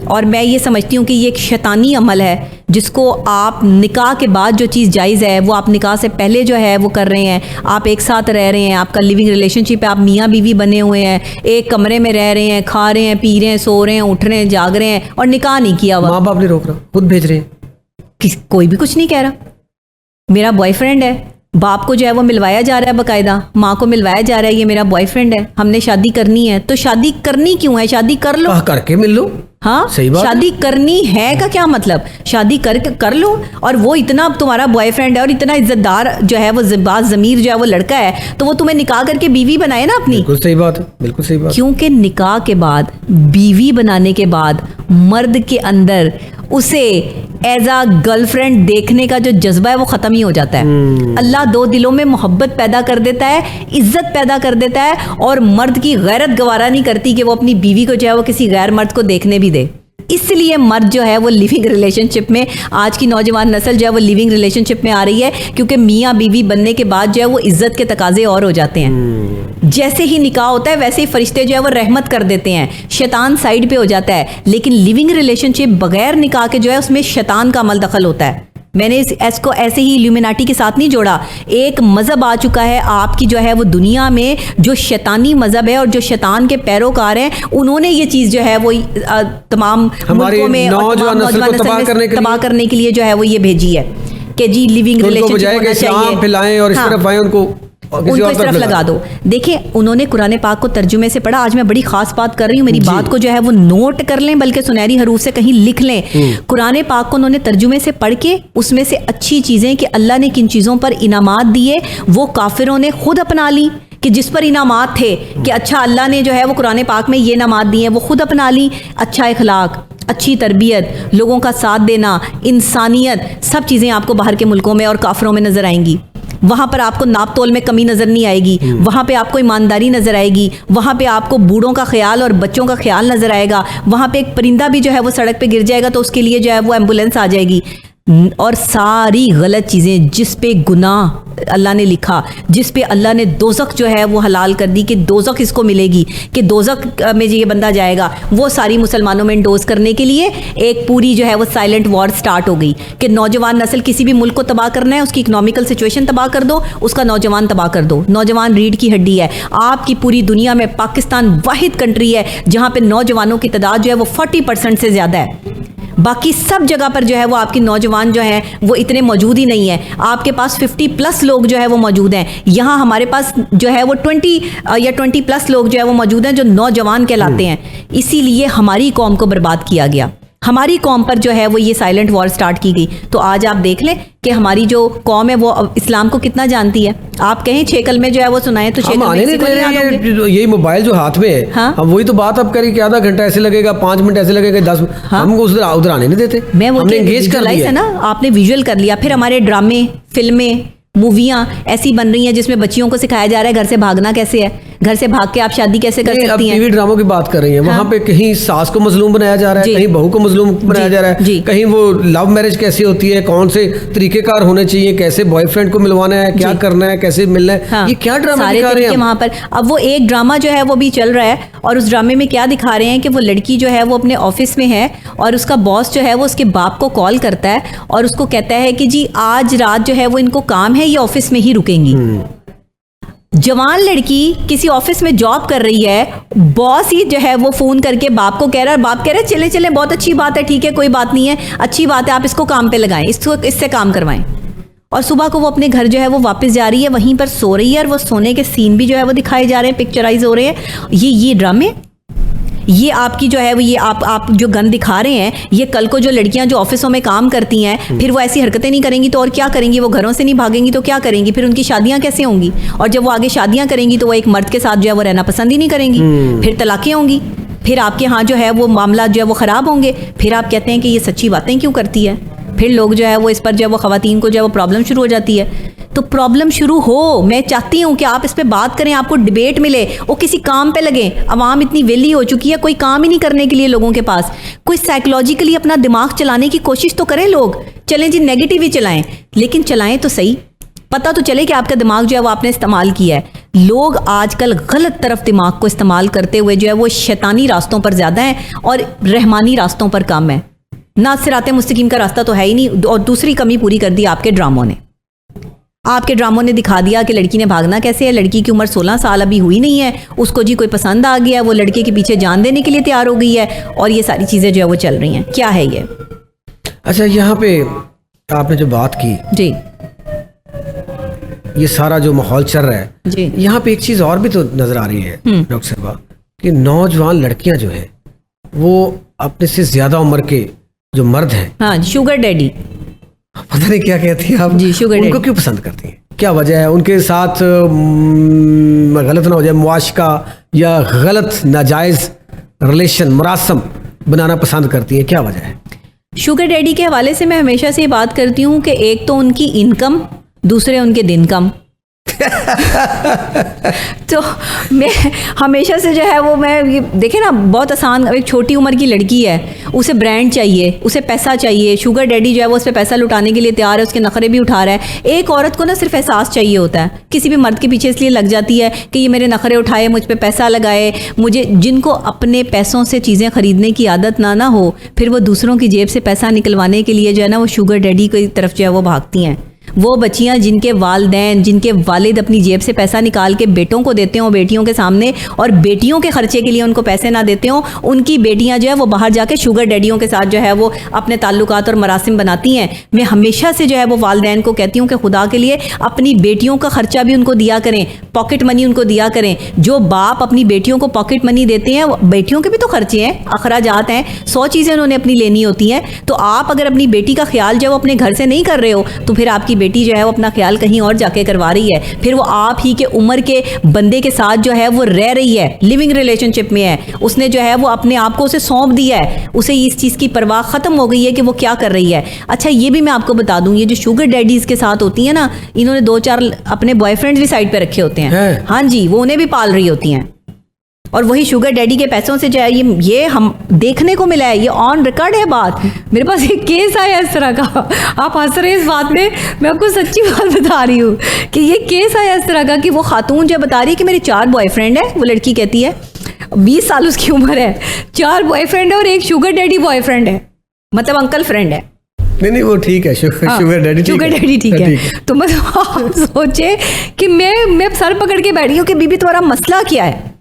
और मैं ये समझती हूँ कि ये एक शैतानी अमल है जिसको आप निकाह के बाद जो चीज़ जायज़ है वो आप निकाह से पहले जो है वो कर रहे हैं। आप एक साथ रह रहे हैं, आपका लिविंग रिलेशनशिप है, आप मियाँ बीवी बने हुए हैं, एक कमरे में रह रहे हैं, खा रहे हैं, पी रहे हैं, सो रहे हैं, उठ रहे हैं, जाग रहे हैं, और निकाह नहीं किया हुआ।
माँ बाप नहीं रोक रहा, खुद भेज रहे हैं,
कोई भी कुछ नहीं कह रहा। मेरा बॉयफ्रेंड है, बाप को जो है वो मिलवाया जा रहा है, बाकायदा माँ को मिलवाया जा रहा है, ये मेरा बॉयफ्रेंड है, हमने शादी करनी है। तो शादी करनी क्यों है? शादी कर लो,
करके मिल लो।
हाँ,
सही बात।
शादी करनी है का क्या मतलब? शादी कर लो, और वो इतना तुम्हारा बॉयफ्रेंड है और इतना इज्जतदार जो है वो ज़मीर जो है वो लड़का है, तो वो तुम्हें निकाह करके बीवी बनाए ना अपनी।
बिल्कुल सही बात है, बिल्कुल सही बात।
क्योंकि निकाह के बाद, बीवी बनाने के बाद मर्द के अंदर उसे एज आ गर्लफ्रेंड देखने का जो जज्बा है वो ख़त्म ही हो जाता है। अल्लाह दो दिलों में मोहब्बत पैदा कर देता है, इज्जत पैदा कर देता है, और मर्द की गैरत गवारा नहीं करती कि वो अपनी बीवी को जो है वो किसी गैर मर्द को देखने भी दे। इसलिए मर्द जो है वो लिविंग रिलेशनशिप में, आज की नौजवान नस्ल जो है वो लिविंग रिलेशनशिप में आ रही है, क्योंकि मियाँ बीवी बनने के बाद जो है वो इज्जत के तकाजे और हो जाते हैं। जैसे ही निकाह होता है वैसे ही फरिश्ते जो है वो रहमत कर देते हैं, शैतान साइड पे हो जाता है। लेकिन लिविंग रिलेशनशिप बगैर निकाह के जो है उसमें शैतान का अमल दखल होता है। मैंने इसको ऐसे ही इल्यूमिनाटी के साथ नहीं जोड़ा। एक मज़हब आ चुका है आपकी जो है वो दुनिया में, जो शैतानी मज़हब है और जो शैतान के पैरोकार हैं, उन्होंने ये चीज़ जो है वो तमाम मुल्कों में
नौजवान नस्ल को तबाह करने के लिए
जो है वो ये भेजी है कि जी लिविंग रिलेशनशिप होना चाहिए,
फैलाएं और इस तरफ आए, उनको
इस तरफ लगा दो। देखिए, उन्होंने कुरान पाक को तर्जुमे से पढ़ा। आज मैं बड़ी खास बात कर रही हूँ, मेरी बात को जो है वो नोट कर लें, बल्कि सुनहरी हरूफ से कहीं लिख लें। कुरान पाक को उन्होंने तर्जुमे से पढ़ के उसमें से अच्छी चीज़ें कि अल्लाह ने किन चीज़ों पर इनामात दिए वो काफिरों ने खुद अपना ली, कि जिस पर इनामात थे कि अच्छा अल्लाह ने जो है वो कुरान पाक में ये इनामात दिए हैं, वो खुद अपना ली। अच्छा इखलाक, अच्छी तरबियत, लोगों का साथ देना, इंसानियत, सब चीज़ें आपको बाहर के मुल्कों में और काफिरों में नज़र आएंगी। वहाँ पर आपको नाप तोल में कमी नज़र नहीं आएगी, वहाँ पे आपको ईमानदारी नज़र आएगी, वहाँ पे आपको बूढ़ों का ख्याल और बच्चों का ख्याल नज़र आएगा। वहाँ पे एक परिंदा भी जो है वो सड़क पे गिर जाएगा तो उसके लिए जो है वो एम्बुलेंस आ जाएगी। और सारी गलत चीज़ें जिस पे गुनाह अल्लाह ने लिखा, जिस पे अल्लाह ने दोज़ख जो है वो हलाल कर दी कि दोज़ख इसको मिलेगी, कि दोज़ख में ये बंदा जाएगा, वो सारी मुसलमानों में इंडोज करने के लिए एक पूरी जो है वो साइलेंट वॉर स्टार्ट हो गई कि नौजवान नस्ल, किसी भी मुल्क को तबाह करना है, उसकी इकोनॉमिकल सिचुएशन तबाह कर दो, उसका नौजवान तबाह कर दो। नौजवान रीढ़ की हड्डी है। आपकी पूरी दुनिया में पाकिस्तान वाहिद कंट्री है जहाँ पर नौजवानों की तादाद जो है वो 40% से ज़्यादा है। बाकी सब जगह पर जो है वो आपकी नौजवान जो है वो इतने मौजूद ही नहीं है। आपके पास 50+ लोग जो है वो मौजूद हैं। यहाँ हमारे पास जो है वो 20 या 20+ लोग जो है वो मौजूद हैं जो नौजवान कहलाते हैं। इसीलिए हमारी कौम को बर्बाद किया गया, हमारी कौम पर जो है वो ये साइलेंट वॉर स्टार्ट की गई। तो आज आप देख लें कि हमारी जो कौम है वो इस्लाम को कितना जानती है। आप कहें 6 कलमे जो है वो सुनाए तो 6 कलमे
यही मोबाइल जो हाथ में है,
हाँ?
हम वही तो बात अब करें कि आधा घंटा ऐसे लगेगा, 5 मिनट ऐसे लगेगा, 10 हमको उधर आने नहीं देते।
मैं वो एंगेज कर लिया है ना, आपने विजुअल कर लिया। फिर हमारे ड्रामे, फिल्में, मूवियाँ ऐसी बन रही हैं जिसमें बच्चियों को सिखाया जा रहा है घर से भागना कैसे है, घर से भाग के आप शादी कैसे कर सकती हैं।
टीवी ड्रामों की बात कर रही हैं, वहाँ पे कहीं सास को मजलूम बनाया जा रहा है, कहीं बहू को मजलूम बनाया जा रहा है, कहीं वो लव मैरिज कैसे होती है, कौन से तरीकेकार होने चाहिए, कैसे बॉयफ्रेंड को मिलवाना है, क्या करना है, कैसे मिलना है। हाँ, ये क्या ड्रामा दिखा रहे हैं
वहाँ पर। अब वो एक ड्रामा जो है वो भी चल रहा है और उस ड्रामे में क्या दिखा रहे हैं कि वो लड़की जो है वो अपने ऑफिस में है और उसका बॉस जो है वो उसके बाप को कॉल करता है और उसको कहता है कि जी आज रात जो है वो इनको काम है, ये ऑफिस में ही रुकेंगी। जवान लड़की किसी ऑफिस में जॉब कर रही है, बॉस ही जो है वो फोन करके बाप को कह रहा है, बाप कह रहा है चले चले बहुत अच्छी बात है, ठीक है कोई बात नहीं है, अच्छी बात है, आप इसको काम पे लगाएं, इससे काम करवाएं। और सुबह को वो अपने घर जो है वो वापस जा रही है, वहीं पर सो रही है, और वो सोने के सीन भी जो है वो दिखाए जा रहे हैं, पिक्चराइज हो रहे हैं। ये ड्रामे, ये आपकी जो है वो ये आप जो गन दिखा रहे हैं, ये कल को जो लड़कियां जो ऑफिसों में काम करती हैं फिर वो ऐसी हरकतें नहीं करेंगी तो और क्या करेंगी? वो घरों से नहीं भागेंगी तो क्या करेंगी? फिर उनकी शादियां कैसे होंगी? और जब वो आगे शादियां करेंगी तो वो एक मर्द के साथ जो है वो रहना पसंद ही नहीं करेंगी, फिर तलाकें होंगी, फिर आपके यहाँ जो है वो मामला जो है वो ख़राब होंगे। फिर आप कहते हैं कि ये सच्ची बातें क्यों करती है? फिर लोग जो है वो इस पर जो है वो ख़वातीन को जो है वो प्रॉब्लम शुरू हो जाती है। तो प्रॉब्लम शुरू हो, मैं चाहती हूँ कि आप इस पे बात करें, आपको डिबेट मिले, वो किसी काम पे लगे। अवाम इतनी वेली हो चुकी है, कोई काम ही नहीं करने के लिए लोगों के पास। कोई साइकोलॉजिकली अपना दिमाग चलाने की कोशिश तो करें लोग। चलें जी, नेगेटिव ही चलाएं, लेकिन चलाएं तो सही, पता तो चले कि आपका दिमाग जो है वो आपने इस्तेमाल किया है। लोग आजकल गलत तरफ दिमाग को इस्तेमाल करते हुए जो है वो शैतानी रास्तों पर ज़्यादा हैं और रहमानी रास्तों पर कम है। ना सिराते मुस्तकीम का रास्ता तो है ही नहीं, और दूसरी कमी पूरी कर दी आपके ड्रामों ने। आपके ड्रामों ने दिखा दिया कि लड़की ने भागना कैसे है। लड़की की उम्र 16 साल अभी हुई नहीं है, उसको जी कोई पसंद आ गया, वो लड़के के पीछे जान देने के लिए तैयार हो गई है, और ये सारी चीज़ें जो है वो चल रही हैं। क्या है ये?
अच्छा, यहाँ पे आपने जो बात की
जी,
ये सारा जो माहौल चल रहा है
जी,
यहाँ पे एक चीज़ और भी तो नज़र आ रही है डॉक्टर साहबा, कि नौजवान लड़कियां जो हैं वो अपने से ज़्यादा उम्र के जो मर्द हैं,
हाँ, शुगर डैडी,
पता नहीं क्या कहती हैं आप
जी, शुगर
उनको
डैडी।
क्यों पसंद करती हैं? क्या वजह है? उनके साथ गलत ना हो जाए मुआशका या गलत नाजायज़ रिलेशन मुरासम बनाना पसंद करती है, क्या वजह है?
शुगर डैडी के हवाले से मैं हमेशा से ये बात करती हूँ कि एक तो उनकी इनकम, दूसरे उनके दिन कम। तो मैं हमेशा से जो है वो मैं ये देखे ना, बहुत आसान, एक छोटी उम्र की लड़की है, उसे ब्रांड चाहिए, उसे पैसा चाहिए, शुगर डैडी जो है वो उस पर पैसा लुटाने के लिए तैयार है, उसके नखरे भी उठा रहा है। एक औरत को ना सिर्फ एहसास चाहिए होता है, किसी भी मर्द के पीछे इसलिए लग जाती है कि ये मेरे नखरे उठाए, मुझ पे पैसा लगाए, मुझे, जिनको अपने पैसों से चीज़ें खरीदने की आदत ना हो, फिर वो दूसरों की जेब से पैसा निकलवाने के लिए जो है ना वो शुगर डैडी की तरफ जो है वो भागती हैं। वो बच्चियां जिनके वालिदैन, जिनके वालिद अपनी जेब से पैसा निकाल के बेटों को देते हो बेटियों के सामने, और बेटियों के खर्चे के लिए उनको पैसे ना देते हो, उनकी बेटियां जो है वो बाहर जाके शुगर डैडियों के साथ जो है वो अपने ताल्लुकात और मरासिम बनाती हैं। मैं हमेशा से जो है वो वालिदैन को कहती हूँ कि खुदा के लिए अपनी बेटियों का खर्चा भी उनको दिया करें, पॉकेट मनी उनको दिया करें। जो बाप अपनी बेटियों को पॉकेट मनी देते हैं, बेटियों के भी तो खर्चे हैं, अखराजात हैं, 100 चीज़ें उन्होंने अपनी लेनी होती हैं। तो आप अगर अपनी बेटी का ख्याल जो है वो अपने घर से नहीं कर रहे हो, तो फिर आपकी बेटी जो है वो अपना ख्याल कहीं और जाके करवा रही है, फिर वो आप ही के उम्र के बंदे के साथ जो है वो रह रही है, लिविंग रिलेशनशिप में है, उसने जो है वो अपने आप को उसे सौंप दिया है, उसे इस चीज़ की परवाह ख़त्म हो गई है कि वो क्या कर रही है। अच्छा, ये भी मैं आपको बता दूं, ये जो शुगर डैडीज़ के साथ होती है ना, इन्होंने 2-4 अपने बॉयफ्रेंड्स भी साइड पे रखे होते हैं। हाँ जी, वो उन्हें भी पाल रही होती हैं, और वही शुगर डैडी के पैसों से जो है ये हम देखने को मिला है, ये ऑन रिकॉर्ड है बात। मेरे पास एक केस आया इस तरह का, आप हंस रहे इस बात में, मैं आपको सच्ची बात बता रही हूँ कि ये केस आया इस तरह का कि वो खातून जो बता रही है कि मेरे 4 बॉयफ्रेंड है, वो लड़की कहती है 20 साल उसकी उम्र है, 4 बॉयफ्रेंड है और एक शुगर डैडी बॉयफ्रेंड है, मतलब अंकल फ्रेंड है।
नहीं वो ठीक है, शुगर डैडी
ठीक है। तो मतलब आप सोचे कि मैं सर पकड़ के बैठी हूँ कि बीबी तुम्हारा मसला क्या है?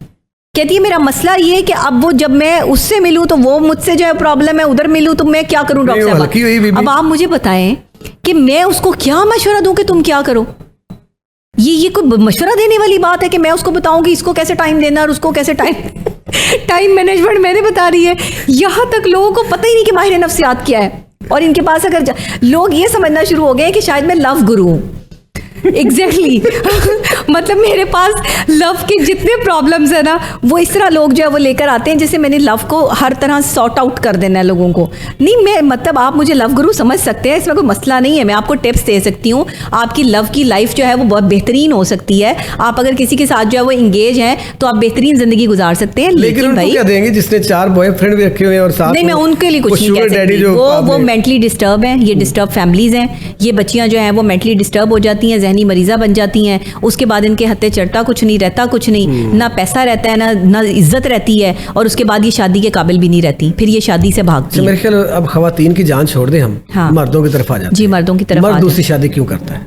कहती है मेरा मसला ये है कि अब वो जब मैं उससे मिलूं तो वो मुझसे जो है प्रॉब्लम है, उधर मिलूं तो मैं क्या करूं डॉक्टर साहब? अब आप मुझे बताएं कि मैं उसको क्या मशवरा दूं कि तुम क्या करो? ये कोई मशवरा देने वाली बात है कि मैं उसको बताऊं कि इसको कैसे टाइम देना और उसको कैसे टाइम मैनेजमेंट मैंने बता रही है। यहाँ तक लोगों को पता ही नहीं कि माहिर नफ्सियात क्या है, और इनके पास अगर लोग ये समझना शुरू हो गए कि शायद मैं लव गुरु हूँ। एग्जैक्टली मतलब मेरे पास लव के जितने प्रॉब्लम्स है ना, वो इस तरह लोग जो है वो लेकर आते हैं जैसे मैंने लव को हर तरह सॉर्ट आउट कर देना है लोगों को। नहीं, मैं मतलब आप मुझे लव गुरु समझ सकते हैं, इसमें कोई मसला नहीं है, मैं आपको टिप्स दे सकती हूँ, आपकी लव की लाइफ जो है वो बहुत बेहतरीन हो सकती है। आप अगर किसी के साथ जो है वो इंगेज हैं तो आप बेहतरीन जिंदगी गुजार सकते हैं। लेकिन भाई
क्या देंगे जिसने 4 बॉयफ्रेंड भी रखे हुए हैं और साथ
नहीं, मैं उनके लिए कुछ नहीं कह सकती, वो मेंटली डिस्टर्ब हैं, ये डिस्टर्ब फैमिलीज हैं, ये बच्चियां जो हैं वो मेंटली डिस्टर्ब हो जाती हैं, जहनी मरीजा बन जाती हैं, उसके बाद इनके हत्थे चढ़ता कुछ नहीं, रहता कुछ नहीं, ना पैसा रहता है ना इज्जत रहती है, और उसके बाद ये शादी के काबिल भी नहीं रहती, फिर ये शादी से भागती हैं।
मेरे ख्याल अब खवातीन की जान छोड़ दें हम,
हाँ,
मर्दों की तरफ आ जाते हैं।
जी, मर्दों की तरफ
मर्द दूसरी शादी क्यों करता है?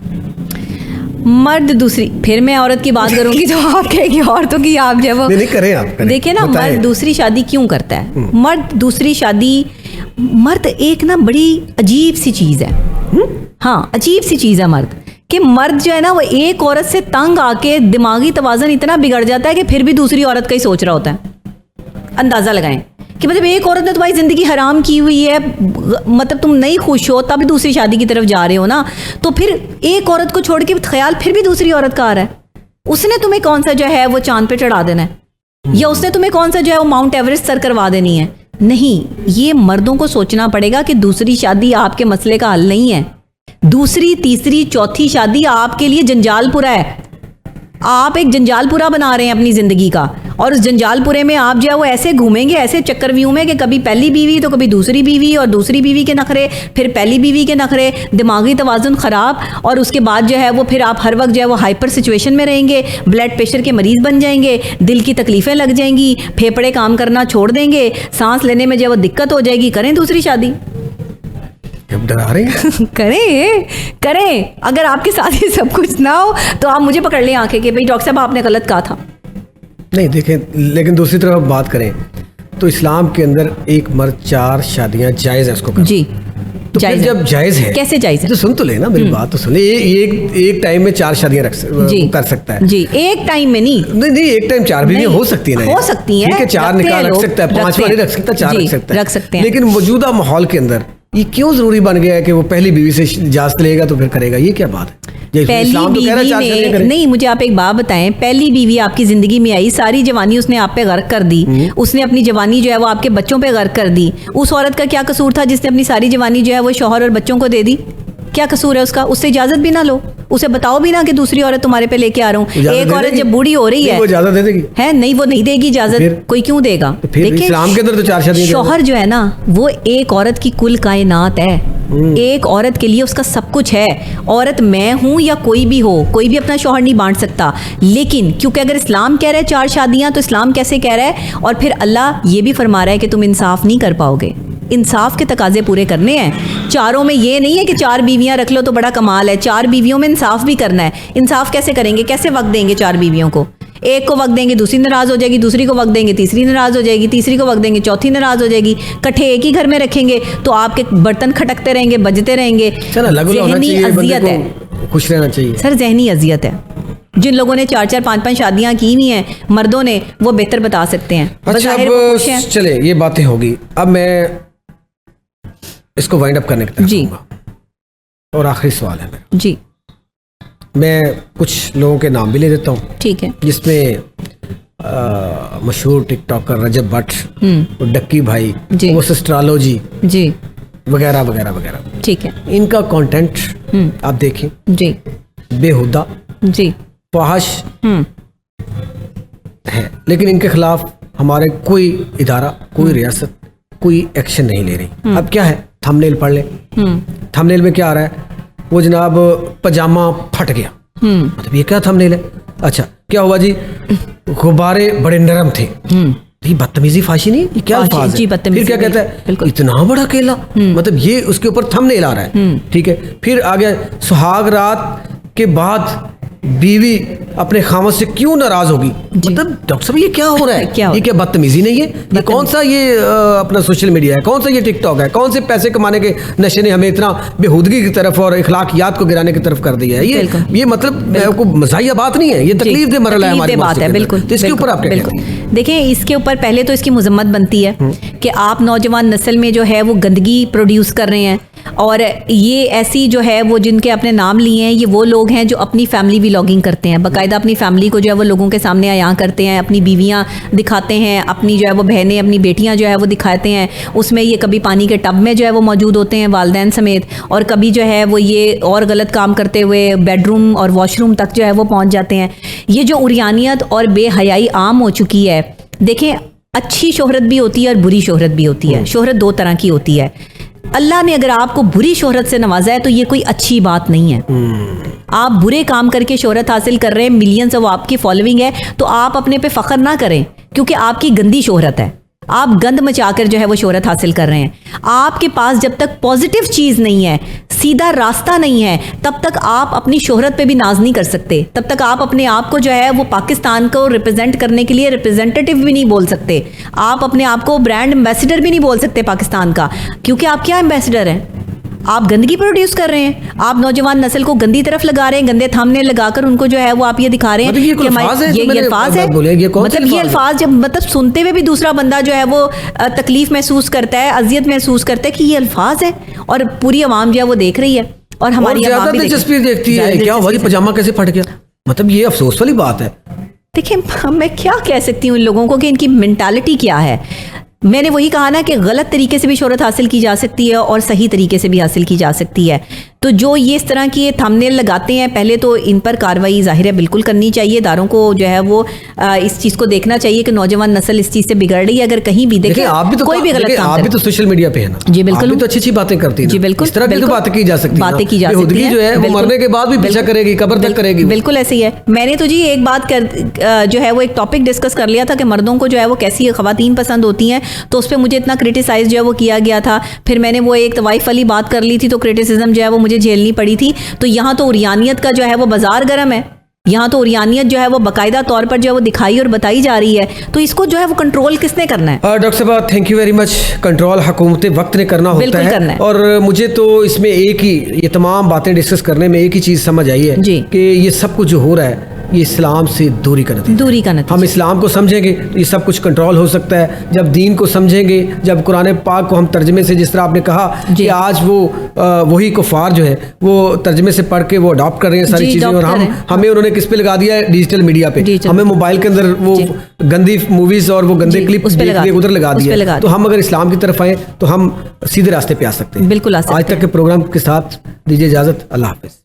मर्द दूसरी, फिर मैं औरत की बात करूंगी तो आप कहेंगे औरतों की, आप जब
नहीं करें आप करें।
देखिए ना,
बताएं।
मर्द दूसरी शादी क्यों करता है? मर्द दूसरी शादी, मर्द एक ना बड़ी अजीब सी चीज है। हाँ, अजीब सी चीज है मर्द, कि मर्द जो है ना वो एक औरत से तंग आके दिमागी तवाज़ुन इतना बिगड़ जाता है कि फिर भी दूसरी औरत का ही सोच रहा होता है। अंदाजा लगाएं कि मतलब एक औरत ने तुम्हारी जिंदगी हराम की हुई है, मतलब तुम नहीं खुश हो तब दूसरी शादी की तरफ जा रहे हो ना, तो फिर एक औरत को छोड़ के ख्याल फिर भी दूसरी औरत का आ रहा है। उसने तुम्हें कौन सा जो है वो चांद पे चढ़ा देना है, या उसने तुम्हें कौन सा जो है वो माउंट एवरेस्ट सर करवा देनी है? नहीं, ये मर्दों को सोचना पड़ेगा कि दूसरी शादी आपके मसले का हल नहीं है। दूसरी, तीसरी, चौथी शादी आपके लिए जंजालपुरा है। आप एक जंजालपुरा बना रहे हैं अपनी जिंदगी का, और उस जंजालपुरे में आप जो है वो ऐसे घूमेंगे, ऐसे चक्करव्यूह में, कि कभी पहली बीवी तो कभी दूसरी बीवी, और दूसरी बीवी के नखरे, फिर पहली बीवी के नखरे, दिमागी तवाज़ुन ख़राब, और उसके बाद जो है वो फिर आप हर वक्त जो है वो हाइपर सिचुएशन में रहेंगे, ब्लड प्रेशर के मरीज़ बन जाएंगे, दिल की तकलीफ़ें लग जाएंगी, फेफड़े काम करना छोड़ देंगे, सांस लेने में जो है वो दिक्कत हो जाएगी। करें दूसरी शादी?
अब डरा रहे हैं।
करें। अगर आपके साथ ये सब कुछ ना हो तो आप मुझे पकड़ लें आंखें कि भाई डॉक्टर साहब आपने गलत कहा था।
नहीं देखें, लेकिन दूसरी तरफ बात करें तो इस्लाम के अंदर एक मर्द 4 शादियां जायज़ है उसको करना।
जी,
तो फिर जब जायज़ है,
कैसे जायज़ है?
तो सुन तो लेना मेरी बात तो सुन। एक टाइम में 4 शादियां कर सकता है
जी, एक टाइम में नहीं,
एक टाइम 4 बीवियां हो सकती है ना,
हो सकती हैं,
ठीक है, 4 निकाह रख सकता है, 5 वाली रख सकता है, 4 रख सकता है। लेकिन मौजूदा माहौल के अंदर ये क्यों जरूरी बन गया है कि वो पहली बीवी से इजाजत लेगा तो फिर करेगा? ये क्या बात है?
पहली बीवी में नहीं, मुझे आप एक बात बताएं, पहली बीवी आपकी जिंदगी में आई, सारी जवानी उसने आप पे गर्क कर दी, उसने अपनी जवानी जो है वो आपके बच्चों पे गर्क कर दी। उस औरत का क्या कसूर था जिसने अपनी सारी जवानी जो है वो शौहर और बच्चों को दे दी? क्या कसूर है उसका? उससे इजाजत भी ना लो, उसे बताओ भी ना कि दूसरी औरत तुम्हारे पे लेके आ रहा हूँ। एक औरत जब बूढ़ी हो रही है,
वो इजाजत दे देगी?
है नहीं, वो नहीं देगी इजाजत। कोई क्यों देगा?
फिर इस्लाम के अंदर तो 4 शादियां।
शौहर जो है ना वो एक औरत की कुल कायनात है, एक औरत के लिए उसका सब कुछ है। औरत मैं हूं या कोई भी हो, कोई भी अपना शौहर नहीं बांट सकता। लेकिन क्योंकि अगर इस्लाम कह रहा है 4 शादियां, तो इस्लाम कैसे कह रहा है? और फिर अल्लाह ये भी फरमा रहा है कि तुम इंसाफ नहीं कर पाओगे, इंसाफ के तकाजे पूरे करने हैं। चारों में ये नहीं है कि 4 बीवियां रख लो तो बड़ा कमाल है, 4 बीवियों में इंसाफ भी करना है। इंसाफ कैसे करेंगे? कैसे वक्त देंगे 4 बीवियों को? एक को वक्त देंगे, दूसरी नाराज हो जाएगी, दूसरी को वक्त देंगे, तीसरी नाराज हो जाएगी, तीसरी को वक्त देंगे, चौथी नाराज हो जाएगी। इकट्ठे एक ही घर में रखेंगे तो आपके बर्तन खटकते रहेंगे, बजते रहेंगे। ज़हनी अजियत है,
खुश रहना चाहिए
सर, ज़हनी अजियत है। जिन लोगों ने 4-4, 5-5 शादियां की हुई हैं मर्दों ने, वो बेहतर बता सकते हैं।
अच्छा, अब चले ये बातें होगी, अब मैं इसको वाइंड अप करने की तरफ
जी,
और आखिरी सवाल है मेरा
जी,
मैं कुछ लोगों के नाम भी ले देता हूँ,
ठीक है,
जिसमें मशहूर टिकटॉकर रजब भट्ट, डक्की भाई, वो एस्ट्रोलॉजी
जी,
वगैरह वगैरह वगैरह,
ठीक है,
इनका कंटेंट आप देखें
जी,
बेहुदा,
जी,
फहाश है, लेकिन इनके खिलाफ हमारे कोई इदारा, कोई रियासत, कोई एक्शन नहीं ले रही। अब क्या है, थंबनेल पढ़ ले, थंबनेल में क्या आ रहा है? वो जनाब पजामा फट गया, मतलब ये क्या थंबनेल है? अच्छा, क्या हुआ जी? गुब्बारे बड़े नरम थे। ये बदतमीजी फाशी नहीं, ये क्या अल्फाज है? फिर क्या कहता है? इतना बड़ा केला, मतलब ये उसके ऊपर थंबनेल आ रहा है, ठीक है। फिर आ गया सुहाग रात के बाद बीवी अपने खामद से क्यों नाराज होगी? मतलब डॉक्टर साहब ये क्या हो रहा है? ये क्या बदतमीजी नहीं है? ये कौन सा ये अपना सोशल मीडिया है? कौन सा ये टिकटॉक है? कौन से पैसे कमाने के नशे ने हमें इतना बेहूदगी की तरफ और इखलाकियात को गिराने की तरफ कर दिया है? ये मतलब आपको मज़ाहिया बात नहीं है, ये तकलीफ दे मरला है हमारी बात है। बिल्कुल, तो इसके ऊपर आप क्या कहते हैं?
देखिए, इसके ऊपर पहले तो इसकी मजम्मत बनती है कि आप नौजवान नस्ल में जो है वो गंदगी प्रोड्यूस कर रहे हैं, और ये ऐसी जो है वो जिनके अपने नाम लिए हैं, ये वो लोग हैं जो अपनी फैमिली व्लॉगिंग करते हैं, बाकायदा अपनी फैमिली को जो है वो लोगों के सामने आयां करते हैं, अपनी बीवियां दिखाते हैं, अपनी जो है वो बहनें, अपनी बेटियां जो है वो दिखाते हैं। उसमें ये कभी पानी के टब में जो है वो मौजूद होते हैं वालिदैन समेत, और कभी जो है वो ये और गलत काम करते हुए बेडरूम और वॉशरूम तक जो है वो पहुँच जाते हैं। ये जो उरियानियत और बेहयाई आम हो चुकी है, देखें, अच्छी शोहरत भी होती है और बुरी शोहरत भी होती है। शोहरत 2 तरह की होती है। अल्लाह ने अगर आपको बुरी शोहरत से नवाजा है तो ये कोई अच्छी बात नहीं है। आप बुरे काम करके शोहरत हासिल कर रहे हैं, मिलियंस ऑफ आपकी फॉलोइंग है, तो आप अपने पे फख्र ना करें, क्योंकि आपकी गंदी शोहरत है। आप गंद मचाकर जो है वो शोहरत हासिल कर रहे हैं। आपके पास जब तक पॉजिटिव चीज़ नहीं है, सीधा रास्ता नहीं है, तब तक आप अपनी शोहरत पे भी नाज नहीं कर सकते। तब तक आप अपने आप को जो है वो पाकिस्तान को रिप्रेजेंट करने के लिए रिप्रेजेंटेटिव भी नहीं बोल सकते। आप अपने आप को ब्रांड एम्बेसडर भी नहीं बोल सकते पाकिस्तान का, क्योंकि आप क्या एम्बेसडर हैं? आप गंदगी प्रोड्यूस कर रहे हैं। आप नौजवान नस्ल को गंदी तरफ लगा रहे हैं, गंदे थामने लगाकर उनको जो है वो आप ये दिखा रहे हैं
मतलब ये
कि
ये
अल्फाज है। मतलब ये अल्फाज जब मतलब सुनते हुए भी दूसरा बंदा जो है वो तकलीफ महसूस करता है, अजियत महसूस करता है कि ये अल्फाज है, और पूरी आवाम जो है वो देख रही है। और हमारी
ज्यादा दिलचस्पी देखती है, क्या हुआ जी पजामा कैसे फट गया? मतलब ये अफसोस वाली बात है।
देखिए, मैं क्या कह सकती हूँ इन लोगों को कि इनकी मेंटालिटी क्या है। मैंने वही कहा ना कि गलत तरीके से भी शोहरत हासिल की जा सकती है और सही तरीके से भी हासिल की जा सकती है। तो जो ये इस तरह की ये थंबनेल लगाते हैं, पहले तो इन पर कार्रवाई ज़ाहिर है बिल्कुल करनी चाहिए। इदारों को जो है वो इस चीज़ को देखना चाहिए कि नौजवान नस्ल इस चीज़ से बिगड़ रही है। अगर कहीं भी देखें,
आप भी तो
कोई भी गलत
आप भी तो सोशल मीडिया पे है ना
जी, बिल्कुल।
आप भी तो अच्छी बातें करती है
जी, बिल्कुल।
इस तरह की तो बातें की जा सकती है,
बातें की जा सकती है
जो है वो मरने के बाद भी पीछा करेगी, कब्र तक करेगी।
बिल्कुल ऐसे ही है। मैंने तो जी एक बात जो है वो एक टॉपिक डिस्कस कर लिया था कि मर्दों को जो है वो कैसी खवातीन पसंद होती हैं, तो उस पर मुझे इतना क्रिटिसाइज जो है वो किया गया था। फिर मैंने वो एक तवाइफ वाली बात कर ली थी, तो क्रिटिसिज्म जो है वो मुझे झेलनी पड़ी थी। तो यहाँ तो उरियानियत का जो है वो बाजार गर्म है, यहाँ तो उरियानियत जो है वो बाकायदा तौर पर जो है वो दिखाई और बताई जा रही है। तो इसको जो है वो कंट्रोल किसने करना है?
डॉक्टर साहब thank you very much. Control हुकूमत वक्त ने करना होता है। और मुझे तो इसमें एक ही, ये तमाम बातें डिस्कस करने में एक ही चीज़ समझ आई है कि ये सब कुछ जो हो रहा है ये इस्लाम से दूरी का नतीजा। हम इस्लाम को समझेंगे तो ये सब कुछ कंट्रोल हो सकता है। जब दीन को समझेंगे, जब कुरान पाक को हम तर्जमे से, जिस तरह आपने कहा कि आज वो वही कुफार जो है वो तर्जमे से पढ़ के वो अडॉप्ट कर रहे हैं सारी चीज़ें, और हमें उन्होंने किस पे लगा दिया है? डिजिटल मीडिया पे। हमें मोबाइल के अंदर वो गंदी मूवीज और वो गंदे क्लिप उधर लगा दिया। तो हम अगर इस्लाम की तरफ आए तो हम सीधे रास्ते पे आ सकते हैं।
बिल्कुल।
आज तक के प्रोग्राम के साथ दीजिए इजाजत। अल्लाह हाफिज।